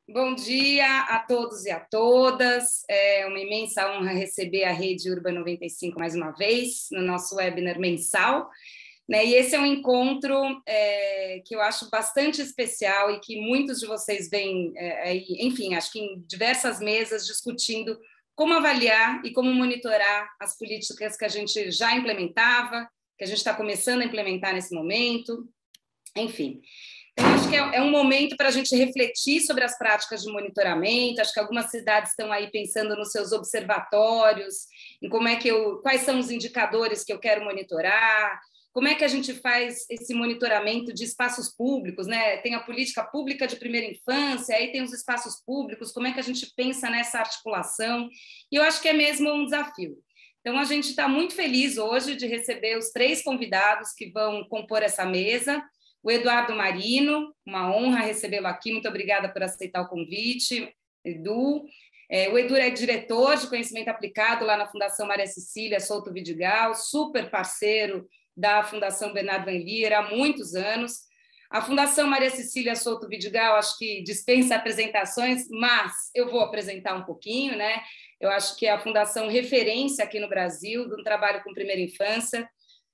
Bom dia a todos e a todas. É uma imensa honra receber a Rede Urban 95 mais uma vez no nosso webinar mensal. E esse é um encontro que eu acho bastante especial e que muitos de vocês vêm, enfim, acho que em diversas mesas discutindo como avaliar e como monitorar as políticas que a gente já implementava, que a gente está começando a implementar nesse momento, enfim. Então, acho que é um momento para a gente refletir sobre as práticas de monitoramento. Acho que algumas cidades estão aí pensando nos seus observatórios, em quais são os indicadores que eu quero monitorar, como é que a gente faz esse monitoramento de espaços públicos, né? Tem a política pública de primeira infância, aí tem os espaços públicos, como é que a gente pensa nessa articulação? E eu acho que é mesmo um desafio. Então, a gente está muito feliz hoje de receber os 3 convidados que vão compor essa mesa. O Eduardo Marino, uma honra recebê-lo aqui, muito obrigada por aceitar o convite, Edu. O Edu é diretor de conhecimento aplicado lá na Fundação Maria Cecília Souto Vidigal, super parceiro da Fundação Bernardo Van Lier há muitos anos. A Fundação Maria Cecília Souto Vidigal, acho que dispensa apresentações, mas eu vou apresentar um pouquinho, né? Eu acho que é a fundação referência aqui no Brasil, de um trabalho com primeira infância.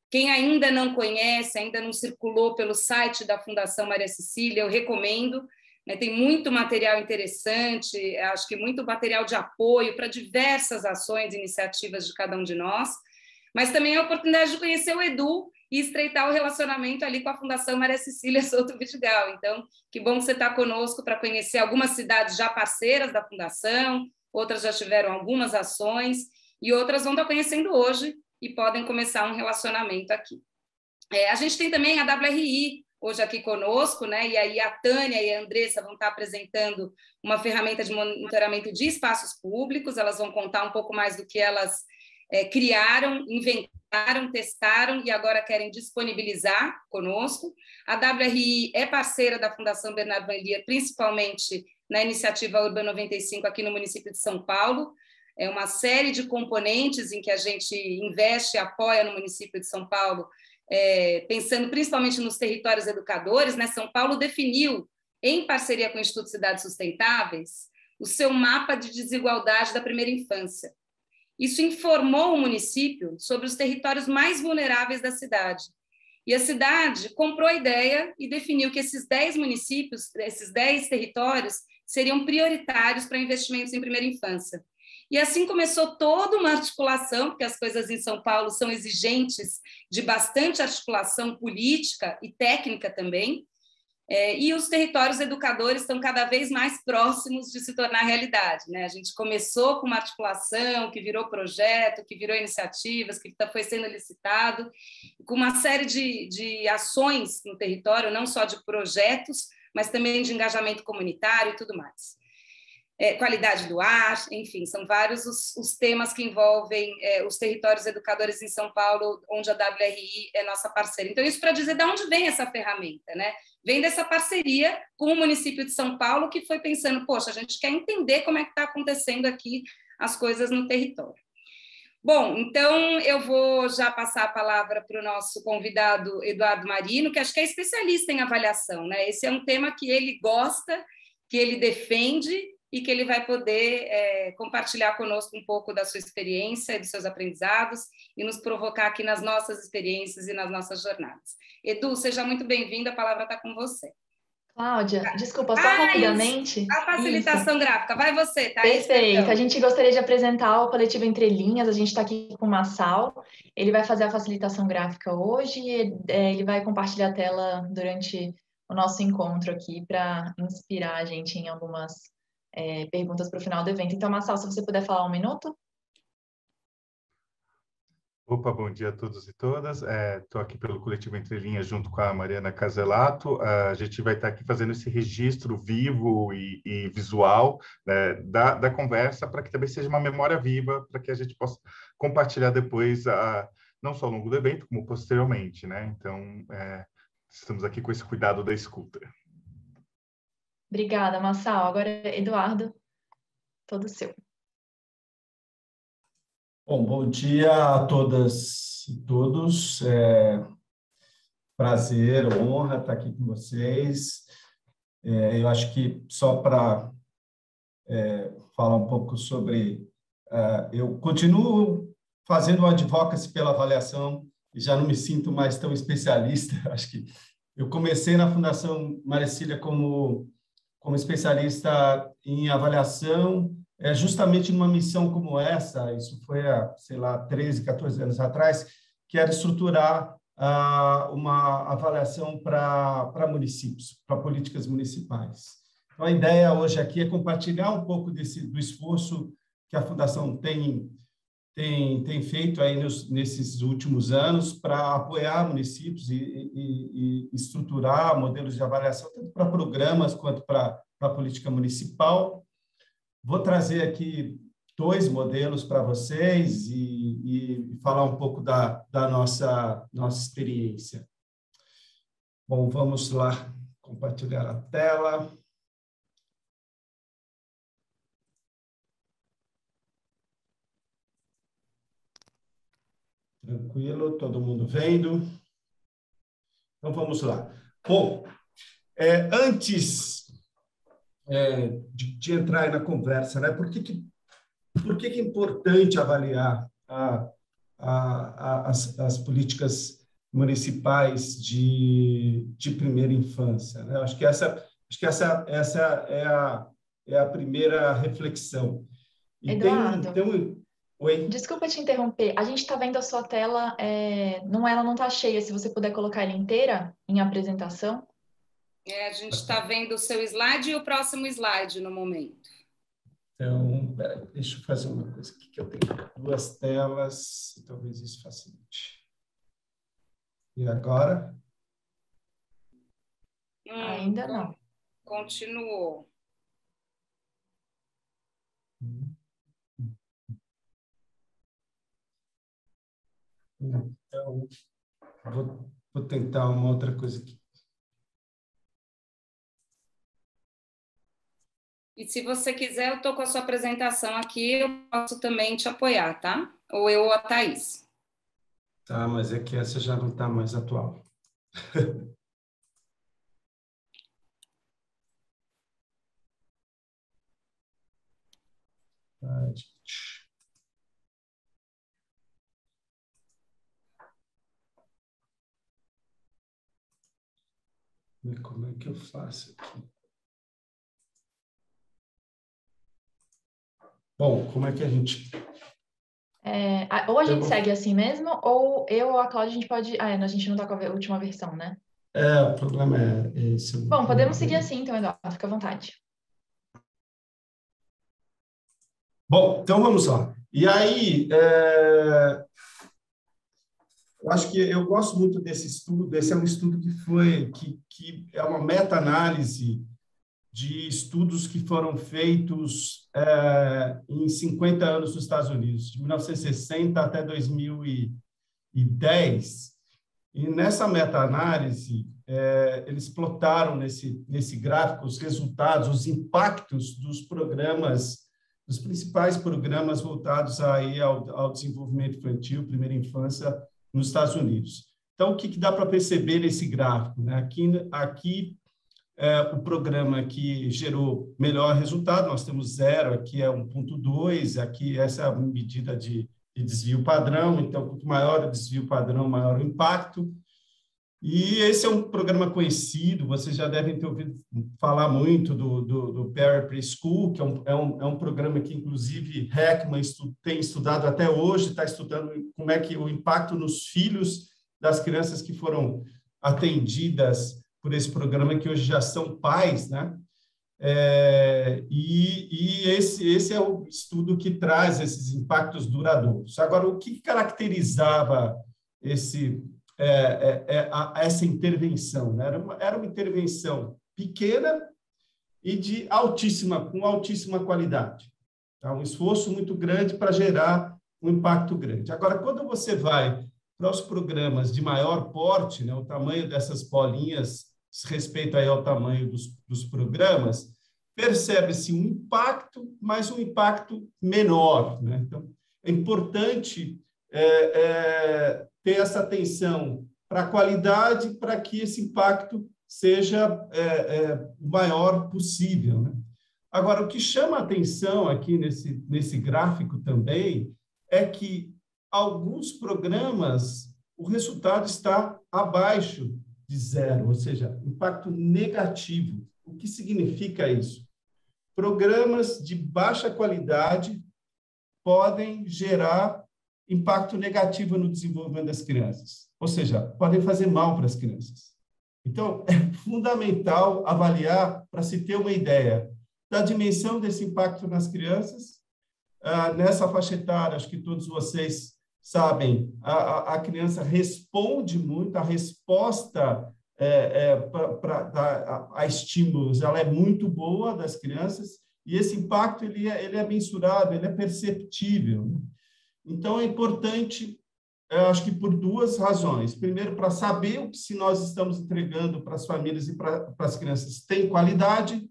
Quem ainda não conhece, ainda não circulou pelo site da Fundação Maria Cecília, eu recomendo, né? Tem muito material interessante, acho que muito material de apoio para diversas ações e iniciativas de cada um de nós, mas também a oportunidade de conhecer o Edu e estreitar o relacionamento ali com a Fundação Maria Cecília Souto Vidigal. Então, que bom que você está conosco para conhecer algumas cidades já parceiras da Fundação, outras já tiveram algumas ações e outras vão estar conhecendo hoje e podem começar um relacionamento aqui. A gente tem também a WRI hoje aqui conosco, né? E aí a Tânia e a Andressa vão estar apresentando uma ferramenta de monitoramento de espaços públicos, elas vão contar um pouco mais do que elas criaram, inventaram, testaram e agora querem disponibilizar conosco. A WRI é parceira da Fundação Bernardo Van Lier, principalmente na iniciativa Urban 95 aqui no município de São Paulo. É uma série de componentes em que a gente investe e apoia no município de São Paulo, pensando principalmente nos territórios educadores, né? São Paulo definiu, em parceria com o Instituto Cidades Sustentáveis, o seu mapa de desigualdade da primeira infância. Isso informou o município sobre os territórios mais vulneráveis da cidade. E a cidade comprou a ideia e definiu que esses 10 municípios, esses 10 territórios, seriam prioritários para investimentos em primeira infância. E assim começou toda uma articulação, porque as coisas em São Paulo são exigentes de bastante articulação política e técnica também, e os territórios educadores estão cada vez mais próximos de se tornar realidade, né? A gente começou com uma articulação que virou projeto, que virou iniciativas, que foi sendo licitado, com uma série de ações no território, não só de projetos, mas também de engajamento comunitário e tudo mais. Qualidade do ar, enfim, são vários os temas que envolvem os territórios educadores em São Paulo, onde a WRI é nossa parceira. Então, isso para dizer de onde vem essa ferramenta, né? Vem dessa parceria com o município de São Paulo, que foi pensando, poxa, a gente quer entender como é que está acontecendo aqui as coisas no território. Bom, então eu vou já passar a palavra para o nosso convidado Eduardo Marino, que acho que é especialista em avaliação, né? Esse é um tema que ele gosta, que ele defende, e que ele vai poder compartilhar conosco um pouco da sua experiência e dos seus aprendizados e nos provocar aqui nas nossas experiências e nas nossas jornadas. Edu, seja muito bem-vindo, a palavra está com você. Cláudia, desculpa, só rapidamente. A facilitação gráfica, vai você, tá? Perfeito, a gente gostaria de apresentar o Coletivo Entre Linhas, a gente está aqui com o Massal, ele vai fazer a facilitação gráfica hoje e ele vai compartilhar a tela durante o nosso encontro aqui para inspirar a gente em algumas perguntas para o final do evento. Então, Massal, se você puder falar um minuto. Opa, bom dia a todos e todas. Estou aqui pelo Coletivo Entre Linhas junto com a Mariana Caselato. A gente vai estar aqui fazendo esse registro vivo e visual, né, da conversa, para que também seja uma memória viva, para que a gente possa compartilhar depois, não só ao longo do evento, como posteriormente, né? Então, estamos aqui com esse cuidado da escuta. Obrigada, Massal. Agora, Eduardo, todo seu. Bom dia a todas e todos. Prazer, honra estar aqui com vocês. Eu acho que só para falar um pouco sobre... eu continuo fazendo advocacy pela avaliação e já não me sinto mais tão especialista. Acho que eu comecei na Fundação Marcília como especialista em avaliação, justamente numa missão como essa, isso foi há, sei lá, 13, 14 anos atrás, que era estruturar uma avaliação para municípios, para políticas municipais. Então, a ideia hoje aqui é compartilhar um pouco do esforço que a Fundação tem feito aí nesses últimos anos para apoiar municípios e estruturar modelos de avaliação, tanto para programas quanto para a política municipal. Vou trazer aqui 2 modelos para vocês e falar um pouco da nossa experiência. Bom, vamos lá compartilhar a tela. Tranquilo, todo mundo vendo? Então, vamos lá. Bom, antes de entrar aí na conversa, né? Por que é importante avaliar as políticas municipais de primeira infância, né? Acho que essa é a primeira reflexão. E Eduardo, Oi? desculpa te interromper. A gente está vendo a sua tela, ela não está cheia. Se você puder colocar ela inteira em apresentação. A gente está vendo o seu slide e o próximo slide no momento. Então, deixa eu fazer uma coisa aqui, que eu tenho 2 telas, talvez isso facilite. E agora? Ainda não. Continuou. Então, vou tentar uma outra coisa aqui. E se você quiser, eu estou com a sua apresentação aqui, eu posso também te apoiar, tá? Ou eu ou a Thaís. Tá, mas é que essa já não está mais atual. Tá, gente. E como é que eu faço aqui? Bom, como é que a gente... Ou a gente segue assim mesmo, ou eu ou a Cláudia, a gente pode... a gente não está com a última versão, né? O problema é esse. Bom, podemos seguir assim, então, Eduardo, fica à vontade. Bom, então vamos lá. E aí, eu acho que eu gosto muito desse estudo. Esse é um estudo que é uma meta-análise de estudos que foram feitos em 50 anos nos Estados Unidos, de 1960 até 2010. E nessa meta-análise, eles plotaram nesse gráfico os resultados, os impactos dos programas, dos principais programas voltados aí ao desenvolvimento infantil, primeira infância, nos Estados Unidos. Então, o que dá para perceber nesse gráfico, né? Aqui o programa que gerou melhor resultado, nós temos 0, aqui é 1,2, aqui essa é a medida de desvio padrão, então, quanto maior o desvio padrão, maior o impacto. E esse é um programa conhecido, vocês já devem ter ouvido falar muito do Perry Preschool, que é um programa que, inclusive, Heckman tem estudado até hoje, está estudando como é que o impacto nos filhos das crianças que foram atendidas por esse programa, que hoje já são pais, né? Esse é o estudo que traz esses impactos duradouros. Agora, o que caracterizava essa intervenção, né? Era uma intervenção pequena e com altíssima qualidade. Tá? Um esforço muito grande para gerar um impacto grande. Agora, quando você vai para os programas de maior porte, né, o tamanho dessas bolinhas diz respeito aí ao tamanho dos programas, percebe-se um impacto, mas um impacto menor, né? Então, é importante ter essa atenção para a qualidade, para que esse impacto seja o maior possível, né? Agora, o que chama a atenção aqui nesse gráfico também é que alguns programas, o resultado está abaixo de zero, ou seja, impacto negativo. O que significa isso? Programas de baixa qualidade podem gerar impacto negativo no desenvolvimento das crianças, ou seja, podem fazer mal para as crianças. Então, é fundamental avaliar, para se ter uma ideia da dimensão desse impacto nas crianças. Nessa faixa etária, acho que todos vocês sabem, a criança responde muito, a resposta a estímulos ela é muito boa das crianças, e esse impacto ele é mensurável, ele é perceptível, né? Então, é importante, eu acho que por duas razões. Primeiro, para saber o que se nós estamos entregando para as famílias e para as crianças tem qualidade,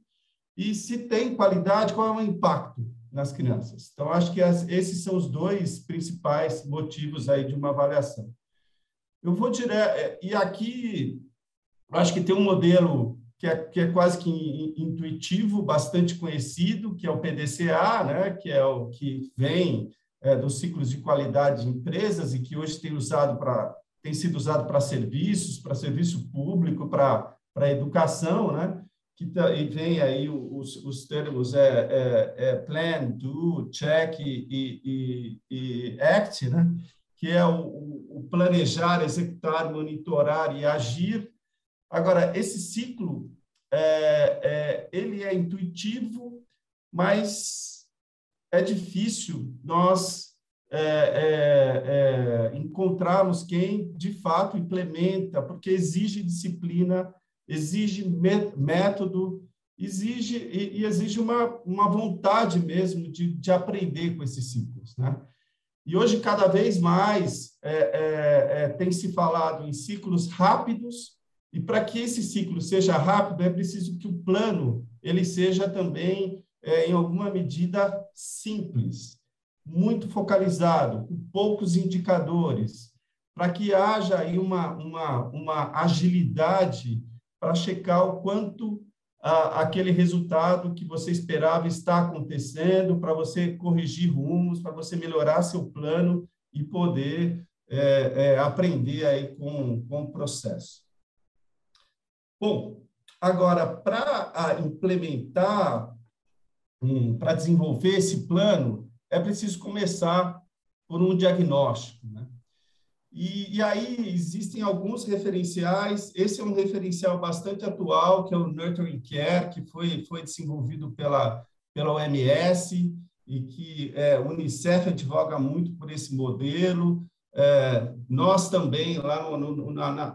e se tem qualidade, qual é o impacto nas crianças. Então, acho que esses são os dois principais motivos aí de uma avaliação. Eu vou direto, e aqui, acho que tem um modelo que é quase que intuitivo, bastante conhecido, que é o PDCA, né, que é o que vem dos ciclos de qualidade de empresas e que hoje tem sido usado para serviços, para serviço público, para educação, né? E vem aí os termos plan, do, check e act, né? Que é o planejar, executar, monitorar e agir. Agora, esse ciclo, ele é intuitivo, mas é difícil nós encontrarmos quem, de fato, implementa, porque exige disciplina, exige método, exige uma vontade mesmo de aprender com esses ciclos, né? E hoje, cada vez mais, tem se falado em ciclos rápidos, e para que esse ciclo seja rápido, é preciso que o plano ele seja também, em alguma medida, simples, muito focalizado, com poucos indicadores, para que haja aí uma agilidade para checar o quanto aquele resultado que você esperava está acontecendo, para você corrigir rumos, para você melhorar seu plano e poder aprender aí com o processo. Bom, agora, para implementar, para desenvolver esse plano, é preciso começar por um diagnóstico, né? E aí existem alguns referenciais. Esse é um referencial bastante atual, que é o Nurturing Care, que foi desenvolvido pela OMS e que o Unicef advoga muito por esse modelo. Nós também, lá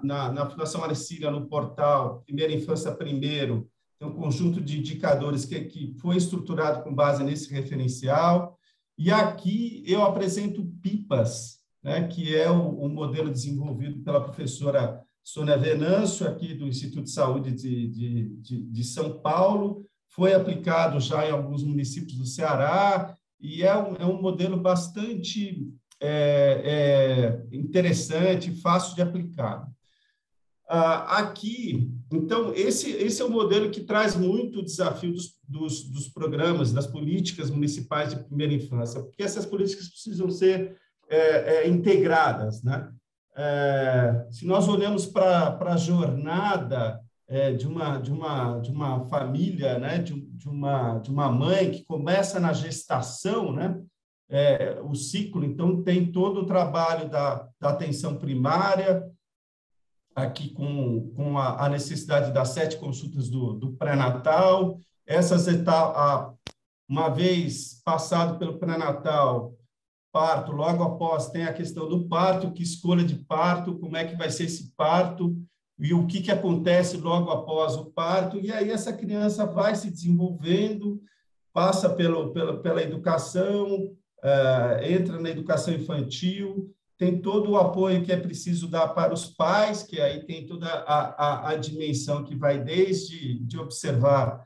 na Fundação Marcília, no portal Primeira Infância Primeiro, tem um conjunto de indicadores que foi estruturado com base nesse referencial. E aqui eu apresento PIPAS, né, que é o modelo desenvolvido pela professora Sônia Venâncio, aqui do Instituto de Saúde de São Paulo, foi aplicado já em alguns municípios do Ceará, e é um modelo bastante interessante, fácil de aplicar. Aqui, então, esse é um modelo que traz muito o desafio dos programas, das políticas municipais de primeira infância, porque essas políticas precisam ser integradas, né? Se nós olhamos para a jornada de uma família, né? de uma mãe que começa na gestação, né? O ciclo, então, tem todo o trabalho da atenção primária, aqui com a necessidade das 7 consultas do pré-natal. Essas etapas, uma vez passado pelo pré-natal, parto, logo após tem a questão do parto, que escolha de parto, como é que vai ser esse parto, e o que acontece logo após o parto, e aí essa criança vai se desenvolvendo, passa pela educação, entra na educação infantil, tem todo o apoio que é preciso dar para os pais, que aí tem toda a dimensão que vai desde de observar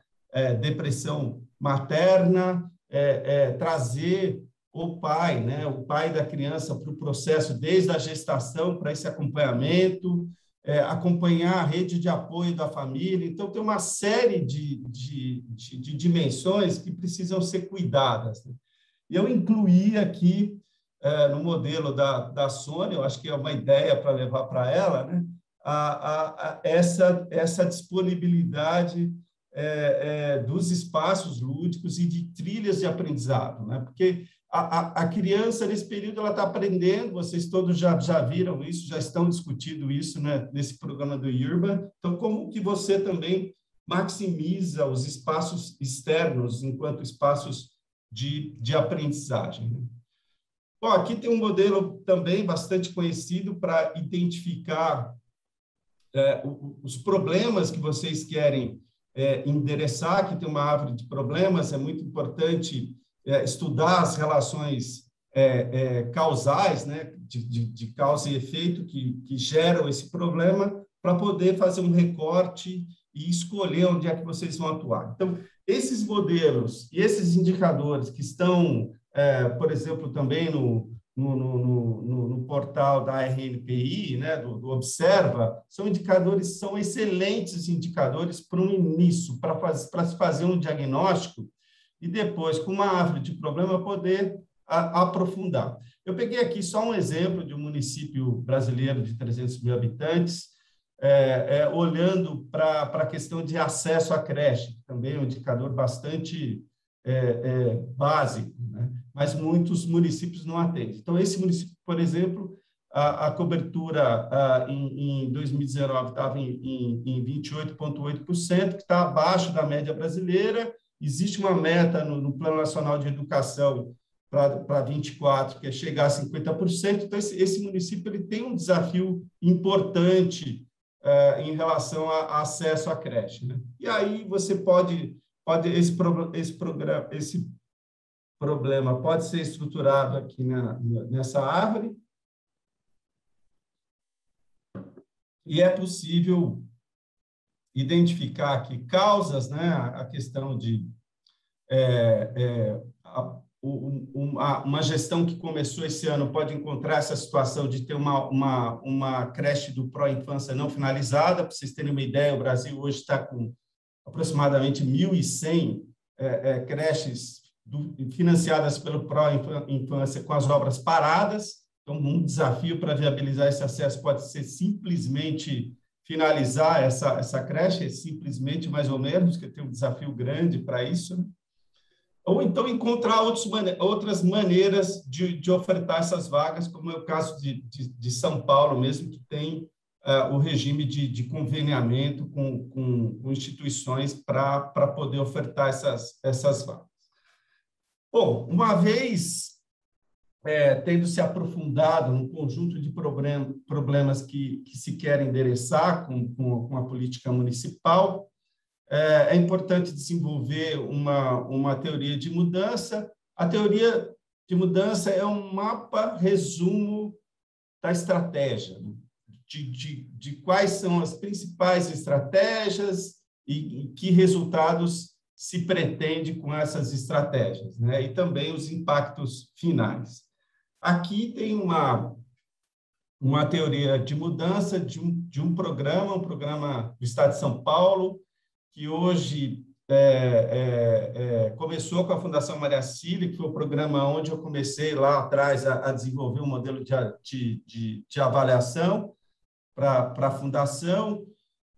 depressão materna, trazer o pai, né, o pai da criança para o processo desde a gestação, para esse acompanhamento, acompanhar a rede de apoio da família. Então, tem uma série de dimensões que precisam ser cuidadas, né? E eu incluí aqui, no modelo da Sônia, eu acho que é uma ideia para levar para ela, né? Essa disponibilidade dos espaços lúdicos e de trilhas de aprendizado, né? Porque a criança, nesse período, ela está aprendendo, vocês todos já viram isso, já estão discutindo isso, né, nesse programa do Urban. Então, como que você também maximiza os espaços externos enquanto espaços de aprendizagem, né? Bom, aqui tem um modelo também bastante conhecido para identificar os problemas que vocês querem endereçar. Aqui tem uma árvore de problemas, é muito importante estudar as relações causais, né, de causa e efeito que geram esse problema, para poder fazer um recorte e escolher onde é que vocês vão atuar. Então, esses modelos e esses indicadores que estão, por exemplo, também no portal da RNPI, né, do Observa, são excelentes indicadores para um início, para se fazer um diagnóstico e depois, com uma árvore de problema, poder aprofundar. Eu peguei aqui só um exemplo de um município brasileiro de 300 mil habitantes, olhando para a questão de acesso à creche, que também é um indicador bastante básico, né? Mas muitos municípios não atendem. Então, esse município, por exemplo, a cobertura em 2019 estava em 28,8%, que está abaixo da média brasileira. Existe uma meta no Plano Nacional de Educação para 24, que é chegar a 50%. Então, esse município ele tem um desafio importante em relação a acesso à creche, né? E aí você pode esse problema pode ser estruturado aqui nessa árvore, e é possível identificar aqui causas, né? A questão de uma gestão que começou esse ano pode encontrar essa situação de ter uma creche do pró-infância não finalizada. Para vocês terem uma ideia, o Brasil hoje está com aproximadamente 1.100 creches financiadas pelo pró-infância com as obras paradas. Então, um desafio para viabilizar esse acesso pode ser simplesmente finalizar essa creche, simplesmente, mais ou menos, que tem um desafio grande para isso, né? Ou então encontrar outras maneiras de ofertar essas vagas, como é o caso de São Paulo mesmo, que tem o regime de conveniamento com instituições para poder ofertar essas vagas. Bom, uma vez tendo se aprofundado num conjunto de problemas que se querem endereçar com a política municipal, é importante desenvolver uma teoria de mudança. A teoria de mudança é um mapa resumo da estratégia, né? De quais são as principais estratégias e que resultados se pretende com essas estratégias, né? E também os impactos finais. Aqui tem uma teoria de mudança de um programa do Estado de São Paulo, que hoje começou com a Fundação Maria Cília, que foi o programa onde eu comecei lá atrás a desenvolver um modelo de avaliação para a Fundação,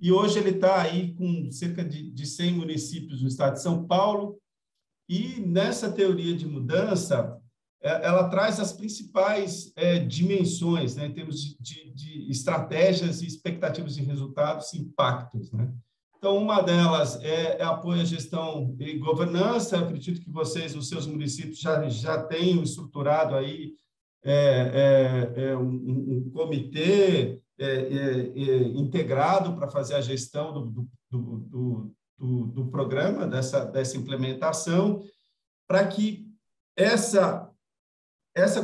e hoje ele está aí com cerca de 100 municípios no Estado de São Paulo, e nessa teoria de mudança, ela traz as principais dimensões, né, em termos de estratégias e expectativas de resultados e impactos, né? Então, uma delas é apoio à gestão e governança. Eu acredito que vocês, nos seus municípios, já tenham estruturado aí um comitê integrado para fazer a gestão do programa, dessa implementação, para que essa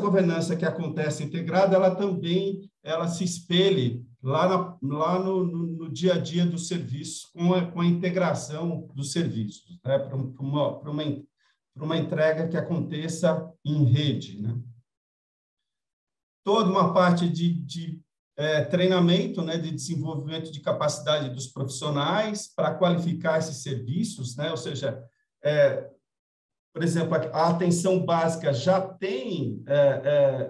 governança que acontece integrada, ela se espelhe lá no dia a dia dos serviços, com a integração dos serviços, né? Para uma entrega que aconteça em rede, né? Toda uma parte de treinamento, né, de desenvolvimento de capacidade dos profissionais para qualificar esses serviços, né? Ou seja, por exemplo, a atenção básica já tem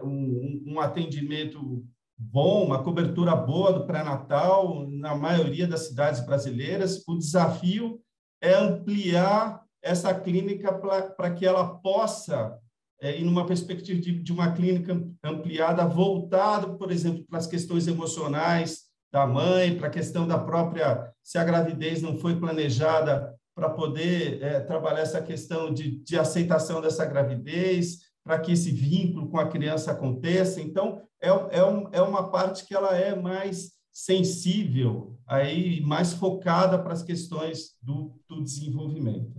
um atendimento bom, uma cobertura boa do pré-natal na maioria das cidades brasileiras. O desafio é ampliar essa clínica para que ela possa ir numa perspectiva de uma clínica ampliada, voltada, por exemplo, para as questões emocionais da mãe, para a questão da própria, se a gravidez não foi planejada, para poder trabalhar essa questão de aceitação dessa gravidez, para que esse vínculo com a criança aconteça. Então, é uma parte que ela é mais sensível, aí, mais focada para as questões do desenvolvimento.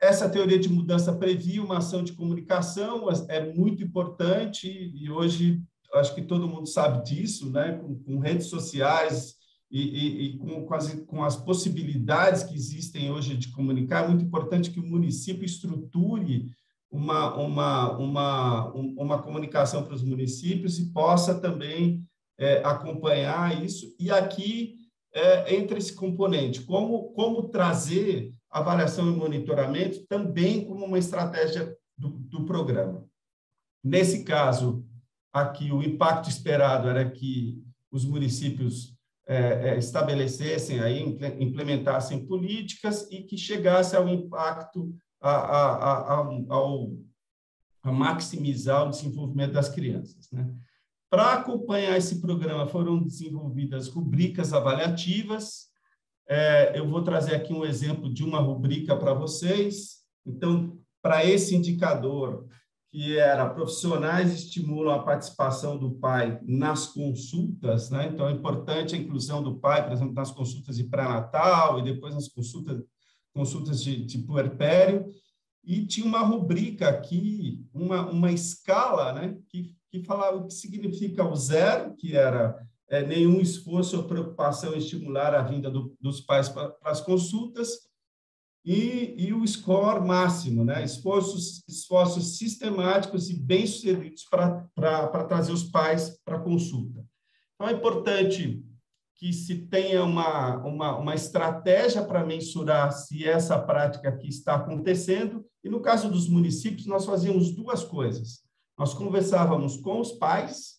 Essa teoria de mudança previa uma ação de comunicação, é muito importante, e hoje acho que todo mundo sabe disso, né? Com redes sociais e com as possibilidades que existem hoje de comunicar, é muito importante que o município estruture uma comunicação para os municípios e possa também acompanhar isso. E aqui entra esse componente, como trazer avaliação e monitoramento também como uma estratégia do programa. Nesse caso, aqui o impacto esperado era que os municípios estabelecessem, aí, implementassem políticas e que chegasse ao impacto, a maximizar o desenvolvimento das crianças, né? Para acompanhar esse programa, foram desenvolvidas rubricas avaliativas. Eu vou trazer aqui um exemplo de uma rubrica para vocês. Então, para esse indicador, que era profissionais estimulam a participação do pai nas consultas, né? Então, é importante a inclusão do pai, por exemplo, nas consultas de pré-natal e depois nas consultas de puerpério. E tinha uma rubrica aqui, uma escala, né? Que falava o que significa o 0, que era nenhum esforço ou preocupação em estimular a vinda dos pais para as consultas, e o score máximo, né? Esforços sistemáticos e bem-sucedidos para trazer os pais para a consulta. Então, é importante que se tenha uma estratégia para mensurar se essa prática aqui está acontecendo, e no caso dos municípios, nós fazíamos duas coisas. Nós conversávamos com os pais,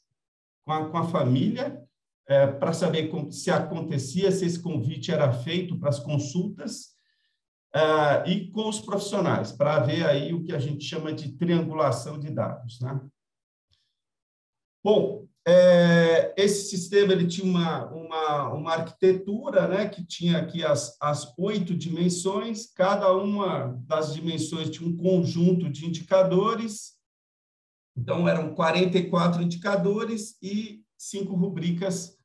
com a família, para saber se acontecia, se esse convite era feito para as consultas, e com os profissionais, para ver aí o que a gente chama de triangulação de dados, né? Bom, esse sistema ele tinha uma arquitetura, né, que tinha aqui as 8 dimensões, cada uma das dimensões tinha um conjunto de indicadores, então eram 44 indicadores e 5 rubricas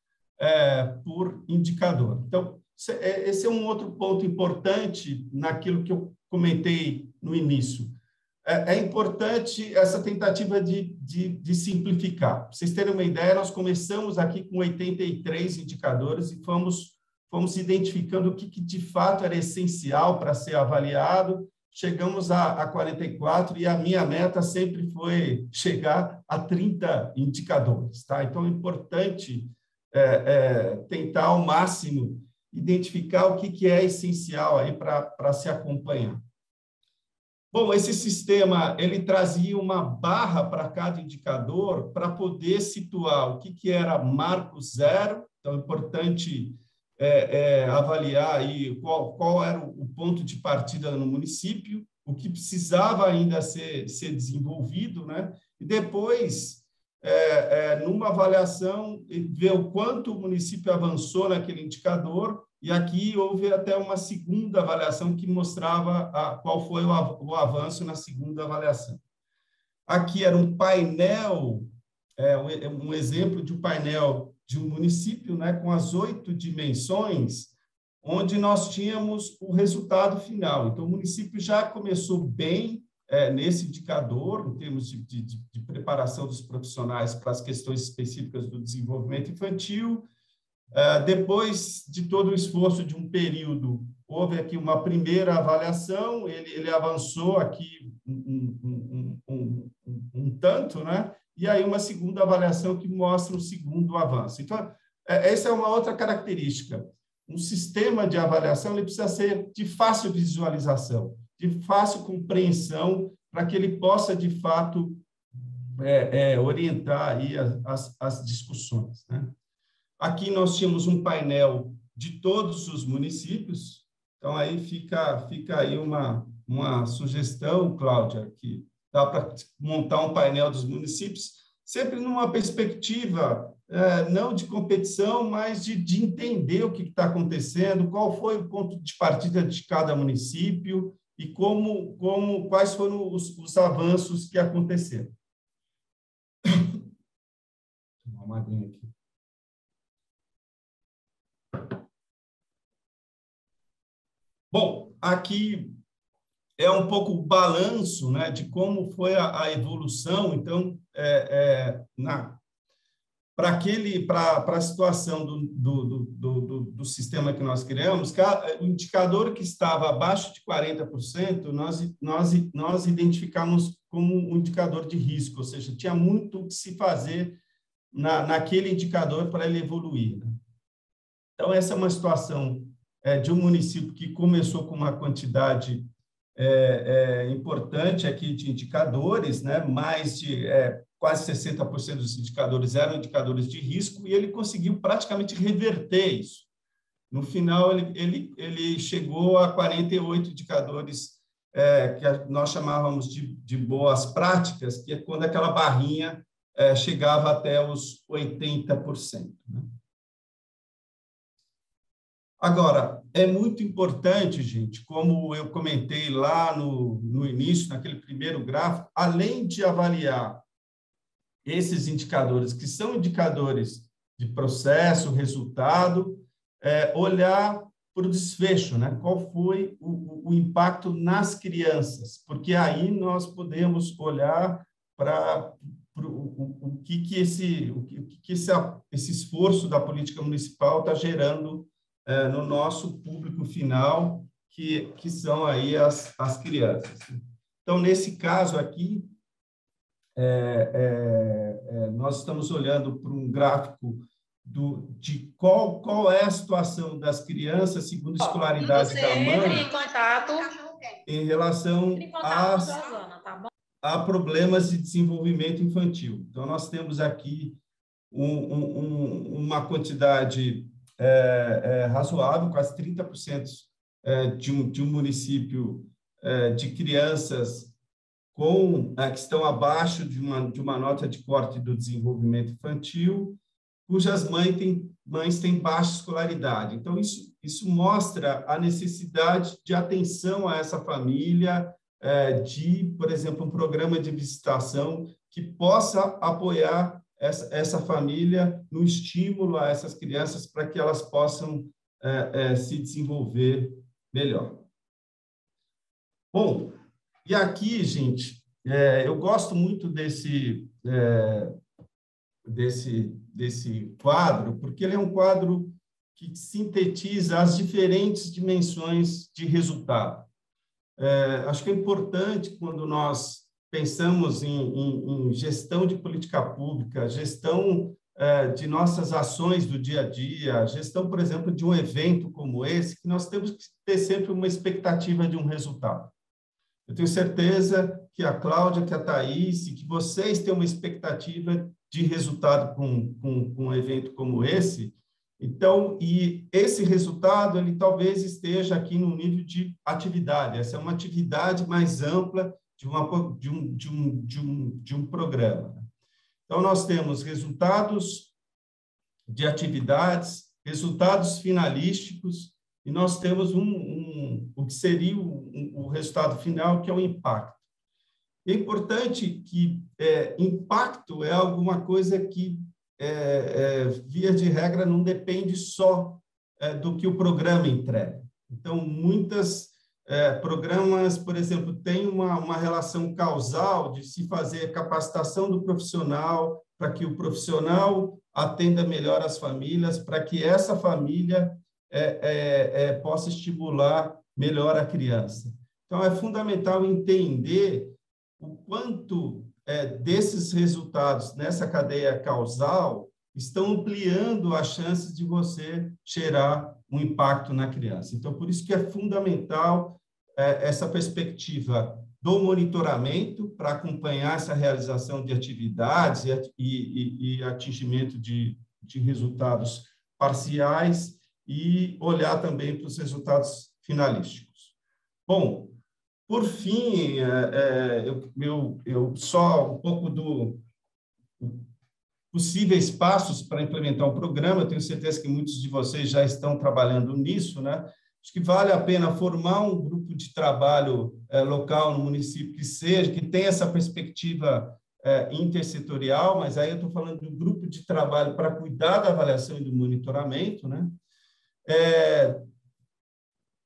por indicador. Então, esse é um outro ponto importante naquilo que eu comentei no início. É importante essa tentativa de simplificar. Para vocês terem uma ideia, nós começamos aqui com 83 indicadores e fomos identificando o que de fato era essencial para ser avaliado. Chegamos a 44 e a minha meta sempre foi chegar a 30 indicadores, tá? Então, é importante tentar ao máximo identificar o que é essencial aí para se acompanhar. Bom, esse sistema, ele trazia uma barra para cada indicador para poder situar o que era marco 0, então é importante avaliar aí qual era o ponto de partida no município, o que precisava ainda ser desenvolvido, né? E depois, numa avaliação, ver o quanto o município avançou naquele indicador. E aqui houve até uma segunda avaliação que mostrava qual foi o avanço na segunda avaliação. Aqui era um painel, um exemplo de um painel de um município, né, com as 8 dimensões, onde nós tínhamos o resultado final. Então, o município já começou bem nesse indicador, em termos de preparação dos profissionais para as questões específicas do desenvolvimento infantil. Depois de todo o esforço de um período, houve aqui uma primeira avaliação, ele avançou aqui um tanto, né? e aí uma segunda avaliação que mostra um segundo avanço. Então, essa é uma outra característica. Um sistema de avaliação ele precisa ser de fácil visualização, de fácil compreensão, para que ele possa, de fato, orientar aí as discussões, né? Aqui nós tínhamos um painel de todos os municípios, então aí fica aí uma sugestão, Cláudia, que dá para montar um painel dos municípios, sempre numa perspectiva não de competição, mas de entender o que está acontecendo, qual foi o ponto de partida de cada município e quais foram os avanços que aconteceram. Vou tomar uma aguinha aqui. Bom, aqui é um pouco o balanço, né, de como foi a evolução. Então, para a situação do sistema que nós criamos, o indicador que estava abaixo de 40%, nós identificamos como um indicador de risco, ou seja, tinha muito o que se fazer naquele indicador para ele evoluir, né? Então, essa é uma situação de um município que começou com uma quantidade importante aqui de indicadores, né? Mais de quase 60% dos indicadores eram indicadores de risco, e ele conseguiu praticamente reverter isso. No final, ele chegou a 48 indicadores que nós chamávamos de boas práticas, que é quando aquela barrinha chegava até os 80%, né? Agora, é muito importante, gente, como eu comentei lá no início, naquele primeiro gráfico, além de avaliar esses indicadores, que são indicadores de processo, resultado, olhar para o desfecho, né? Qual foi o impacto nas crianças, porque aí nós podemos olhar para o que esse esforço da política municipal está gerando no nosso público final, que são aí as crianças. Então, nesse caso aqui, nós estamos olhando para um gráfico de qual é a situação das crianças segundo a escolaridade da mãe em relação a problemas de desenvolvimento infantil. Então, nós temos aqui uma quantidade razoável, quase 30% de um município de crianças que estão abaixo de uma nota de corte do desenvolvimento infantil, cujas mães têm baixa escolaridade. Então, isso mostra a necessidade de atenção a essa família, por exemplo, um programa de visitação que possa apoiar essa família no estímulo a essas crianças para que elas possam se desenvolver melhor. Bom, e aqui, gente, eu gosto muito desse quadro, porque ele é um quadro que sintetiza as diferentes dimensões de resultado. Acho que é importante, quando nós pensamos em gestão de política pública, gestão de nossas ações do dia a dia, gestão, por exemplo, de um evento como esse, que nós temos que ter sempre uma expectativa de um resultado. Eu tenho certeza que a Cláudia, que a Thaís, e que vocês têm uma expectativa de resultado com um evento como esse. Então, e esse resultado, ele talvez esteja aqui no nível de atividade. Essa é uma atividade mais ampla de um programa. Então, nós temos resultados de atividades, resultados finalísticos, e nós temos o que seria o resultado final, que é o impacto. É importante que impacto é alguma coisa que, via de regra, não depende só do que o programa entrega. Então, programas, por exemplo, têm uma relação causal de se fazer capacitação do profissional para que o profissional atenda melhor as famílias, para que essa família possa estimular melhor a criança. Então, é fundamental entender o quanto desses resultados nessa cadeia causal estão ampliando as chances de você gerar um impacto na criança. Então, por isso que é fundamental essa perspectiva do monitoramento para acompanhar essa realização de atividades e atingimento de resultados parciais e olhar também para os resultados finalísticos. Bom, por fim, eu só um pouco do possíveis passos para implementar um programa. Eu tenho certeza que muitos de vocês já estão trabalhando nisso, né? Acho que vale a pena formar um grupo de trabalho local no município que tenha essa perspectiva intersetorial, mas aí eu estou falando de um grupo de trabalho para cuidar da avaliação e do monitoramento, né?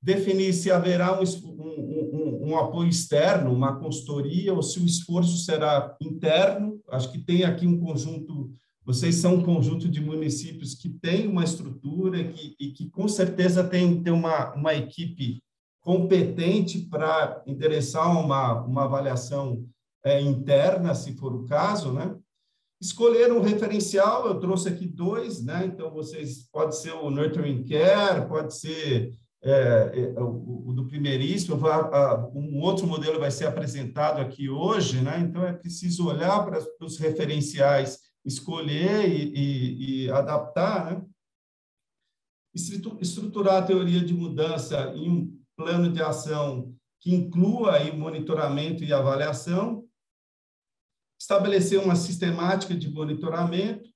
Definir se haverá um apoio externo, uma consultoria, ou se o esforço será interno. Acho que tem aqui um conjunto, vocês são um conjunto de municípios que tem uma estrutura e que com certeza tem uma equipe competente para endereçar uma avaliação interna, se for o caso, né? Escolher um referencial, eu trouxe aqui 2, né? Então, pode ser o Nurturing Care, pode ser o do primeiríssimo, um outro modelo vai ser apresentado aqui hoje, né? Então, é preciso olhar para os referenciais, escolher e adaptar, né? Estruturar a teoria de mudança em um plano de ação que inclua aí monitoramento e avaliação, estabelecer uma sistemática de monitoramento,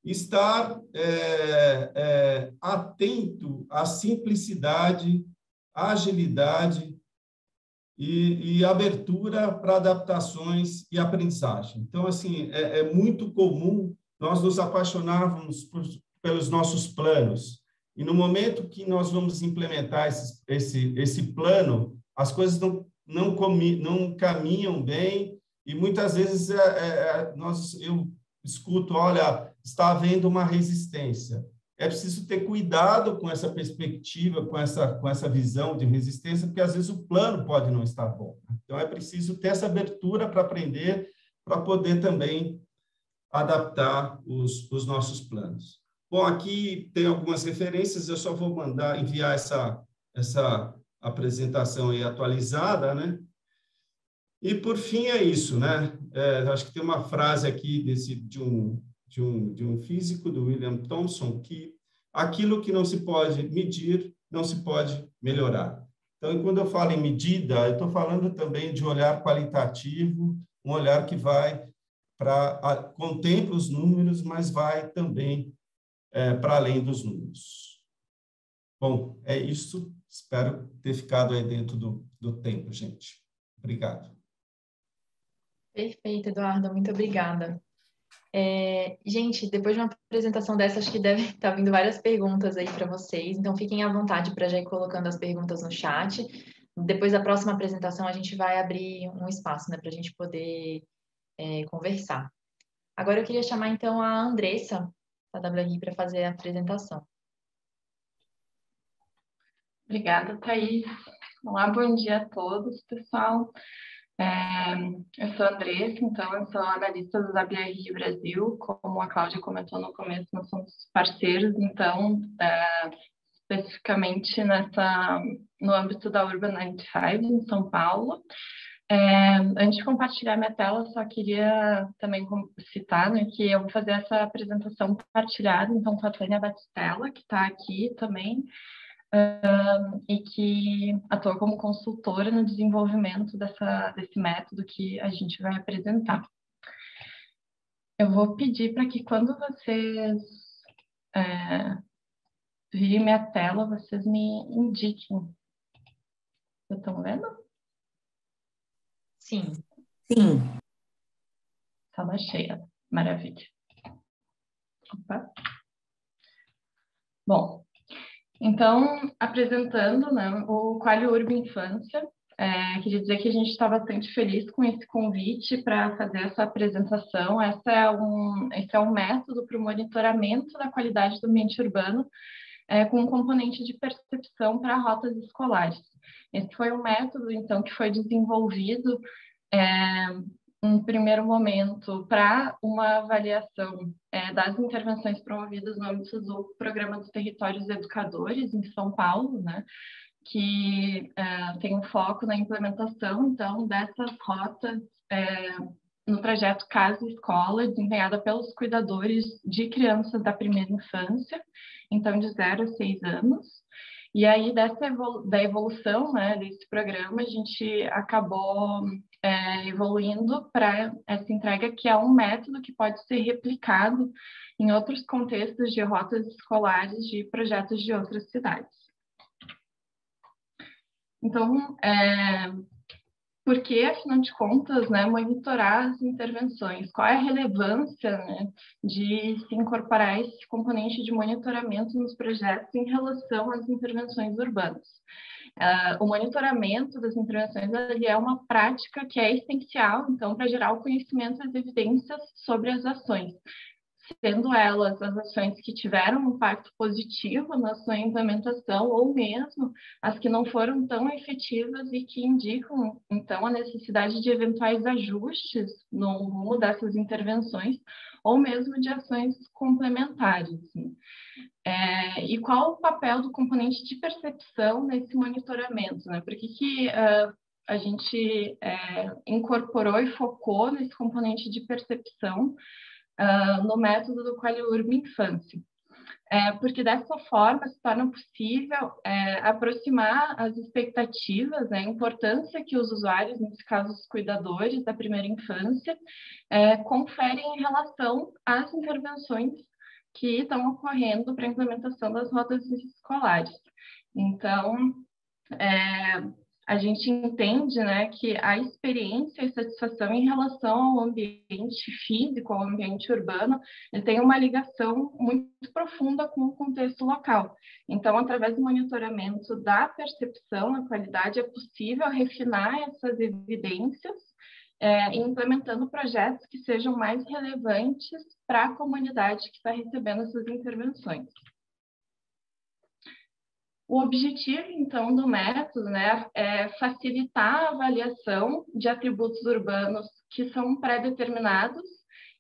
estar atento à simplicidade, agilidade e abertura para adaptações e aprendizagem. Então, assim, é muito comum nós nos apaixonarmos pelos nossos planos, e no momento que nós vamos implementar esse plano, as coisas não caminham bem, e muitas vezes eu escuto, olha, está havendo uma resistência. É preciso ter cuidado com essa perspectiva, com essa visão de resistência, porque às vezes o plano pode não estar bom. Então, é preciso ter essa abertura para aprender, para poder também adaptar os nossos planos. Bom, aqui tem algumas referências, eu só vou enviar essa apresentação aí atualizada, né? E, por fim, é isso, né? Acho que tem uma frase aqui de um físico, do William Thomson, que aquilo que não se pode medir, não se pode melhorar. Então, quando eu falo em medida, eu estou falando também de olhar qualitativo, um olhar que contempla os números, mas vai também para além dos números. Bom, é isso. Espero ter ficado aí dentro do tempo, gente. Obrigado. Perfeito, Eduardo, muito obrigada. Gente, depois de uma apresentação dessa, acho que deve estar vindo várias perguntas aí para vocês, então fiquem à vontade para já ir colocando as perguntas no chat. Depois da próxima apresentação, a gente vai abrir um espaço, né, para a gente poder conversar. Agora eu queria chamar, então, a Andressa, da WRI, para fazer a apresentação. Obrigada, Thaís. Olá, bom dia a todos, pessoal. Eu sou a Andressa, então eu sou analista do WRI Brasil. Como a Cláudia comentou no começo, nós somos parceiros, então, especificamente no âmbito da Urban 95, em São Paulo. Antes de compartilhar minha tela, só queria também citar, né, que eu vou fazer essa apresentação compartilhada, então, com a Tânia Batistella, que está aqui também, e que atua como consultora no desenvolvimento desse método que a gente vai apresentar. Eu vou pedir para que quando vocês virem minha tela, vocês me indiquem. Vocês estão vendo? Sim. Sim. Sala cheia. Maravilha. Opa. Bom, então, apresentando, né, o Quali Urb Infância, queria dizer que a gente está bastante feliz com esse convite para fazer essa apresentação. Esse é um método para o monitoramento da qualidade do ambiente urbano, com um componente de percepção para rotas escolares. Esse foi um método, então, que foi desenvolvido em primeiro momento, para uma avaliação das intervenções promovidas no âmbito do Programa dos Territórios Educadores em São Paulo, né, que tem um foco na implementação, então, dessas rotas no trajeto casa-escola, desempenhada pelos cuidadores de crianças da primeira infância, então de 0 a 6 anos. E aí, da evolução, né, desse programa, a gente acabou evoluindo para essa entrega, que é um método que pode ser replicado em outros contextos de rotas escolares de projetos de outras cidades. Então, por que, afinal de contas, né, monitorar as intervenções? Qual é a relevância, né, de se incorporar esse componente de monitoramento nos projetos em relação às intervenções urbanas? O monitoramento das intervenções ele é uma prática que é essencial, então, para gerar o conhecimento e as evidências sobre as ações, sendo elas as ações que tiveram um impacto positivo na sua implementação ou mesmo as que não foram tão efetivas e que indicam, então, a necessidade de eventuais ajustes no rumo dessas intervenções ou mesmo de ações complementares. E qual o papel do componente de percepção nesse monitoramento, né? Por que a gente incorporou e focou nesse componente de percepção no método do Quali-URB Infância? Porque dessa forma se torna possível aproximar as expectativas, né, a importância que os usuários, nesse caso os cuidadores da primeira infância, conferem em relação às intervenções que estão ocorrendo para a implementação das rotas escolares. Então, a gente entende, né, que a experiência e satisfação em relação ao ambiente físico, ao ambiente urbano, ele tem uma ligação muito profunda com o contexto local. Então, através do monitoramento da percepção, a qualidade, é possível refinar essas evidências implementando projetos que sejam mais relevantes para a comunidade que está recebendo essas intervenções. O objetivo, então, do método, né, é facilitar a avaliação de atributos urbanos que são pré-determinados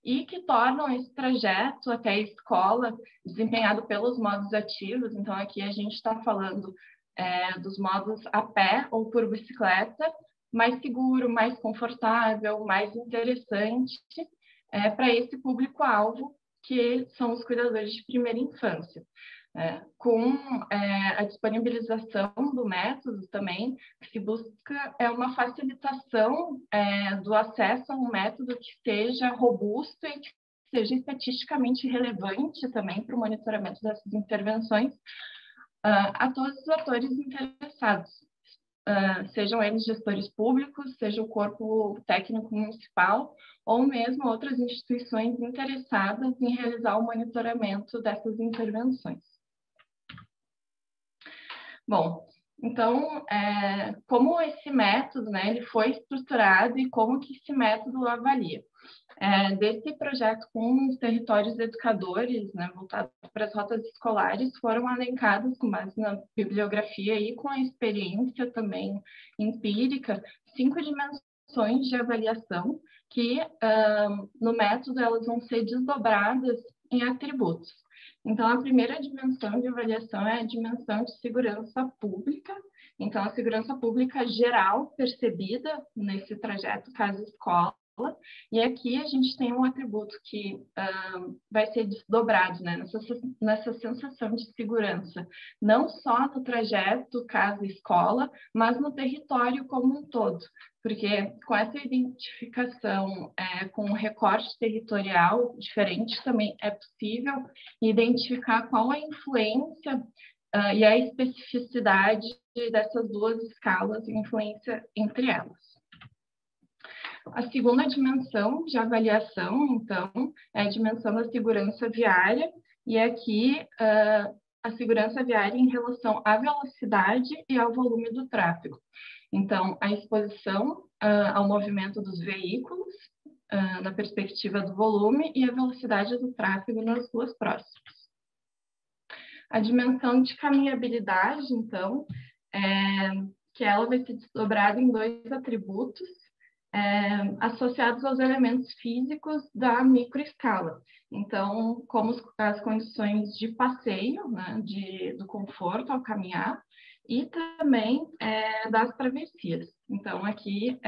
e que tornam esse trajeto até a escola desempenhado pelos modos ativos. Então, aqui a gente está falando dos modos a pé ou por bicicleta, mais seguro, mais confortável, mais interessante para esse público-alvo, que são os cuidadores de primeira infância. Com a disponibilização do método também, que se busca uma facilitação do acesso a um método que seja robusto e que seja estatisticamente relevante também para o monitoramento dessas intervenções a todos os atores interessados. Sejam eles gestores públicos, seja o corpo técnico municipal, ou mesmo outras instituições interessadas em realizar o monitoramento dessas intervenções. Bom, então, como esse método, né, ele foi estruturado e como que esse método avalia? Desse projeto com os territórios educadores, né, voltados para as rotas escolares, foram elencados, com base na bibliografia e com a experiência também empírica, 5 dimensões de avaliação que, no método, elas vão ser desdobradas em atributos. Então, a primeira dimensão de avaliação é a dimensão de segurança pública. Então, a segurança pública geral percebida nesse trajeto casa-escola. E aqui a gente tem um atributo que vai ser desdobrado, né, nessa sensação de segurança, não só no trajeto casa-escola, mas no território como um todo, porque com essa identificação com um recorte territorial diferente, também é possível identificar qual a influência e a especificidade dessas duas escalas e influência entre elas. A segunda dimensão de avaliação, então, é a dimensão da segurança viária, e aqui a segurança viária em relação à velocidade e ao volume do tráfego. Então, a exposição ao movimento dos veículos, na perspectiva do volume, e a velocidade do tráfego nas ruas próximas. A dimensão de caminhabilidade, então, que ela vai ser desdobrada em 2 atributos, associados aos elementos físicos da microescala. Então, como as condições de passeio, né, do conforto ao caminhar, e também das travessias. Então, aqui